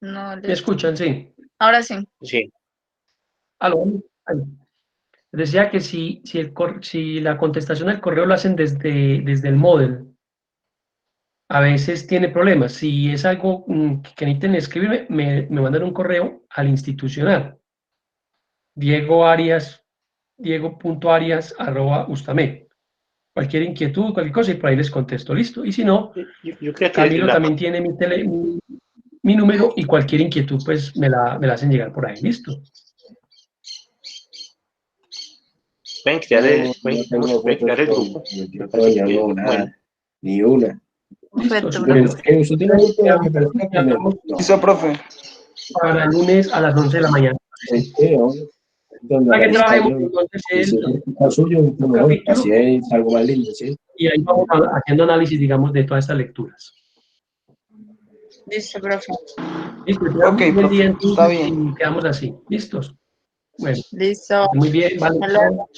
E: No,
A: ¿Me escuchan? Sí.
E: ahora sí.
C: Sí.
A: ¿Aló? Decía que si la contestación al correo lo hacen desde el modem, a veces tiene problemas. Si es algo que necesiten escribirme, me mandan un correo al institucional. Diego.arias@ustamed. Cualquier inquietud, cualquier cosa, y por ahí les contesto, listo. Y si no,
C: Yo creo que
A: Camilo también tiene mi número y cualquier inquietud, pues me la hacen llegar por ahí, listo.
C: pueden crear pueden crear el grupo. Me parece que, bueno,
B: ni una.
A: Listo,
E: Perfecto,
A: súper.
B: Pero usted tiene un grupo de mi persona que
A: Quedamos
D: Listo, profe.
A: para el lunes a las 11 de la mañana.
B: donde
A: Para que
B: aparezca
A: trabajemos
B: yo,
A: entonces
B: y si es el suyo, mucho
A: un
B: mejor,
A: capítulo
B: así es algo más lindo, ¿sí?
A: y ahí vamos haciendo análisis, digamos, de todas estas lecturas.
E: listo, profe.
A: Listo,
D: Ok,
A: quedamos un buen
D: profe,
A: día
D: está
A: entonces
D: bien.
A: y quedamos así. ¿Listos? Bueno,
E: Listo.
A: muy bien, vale.
E: Hasta luego.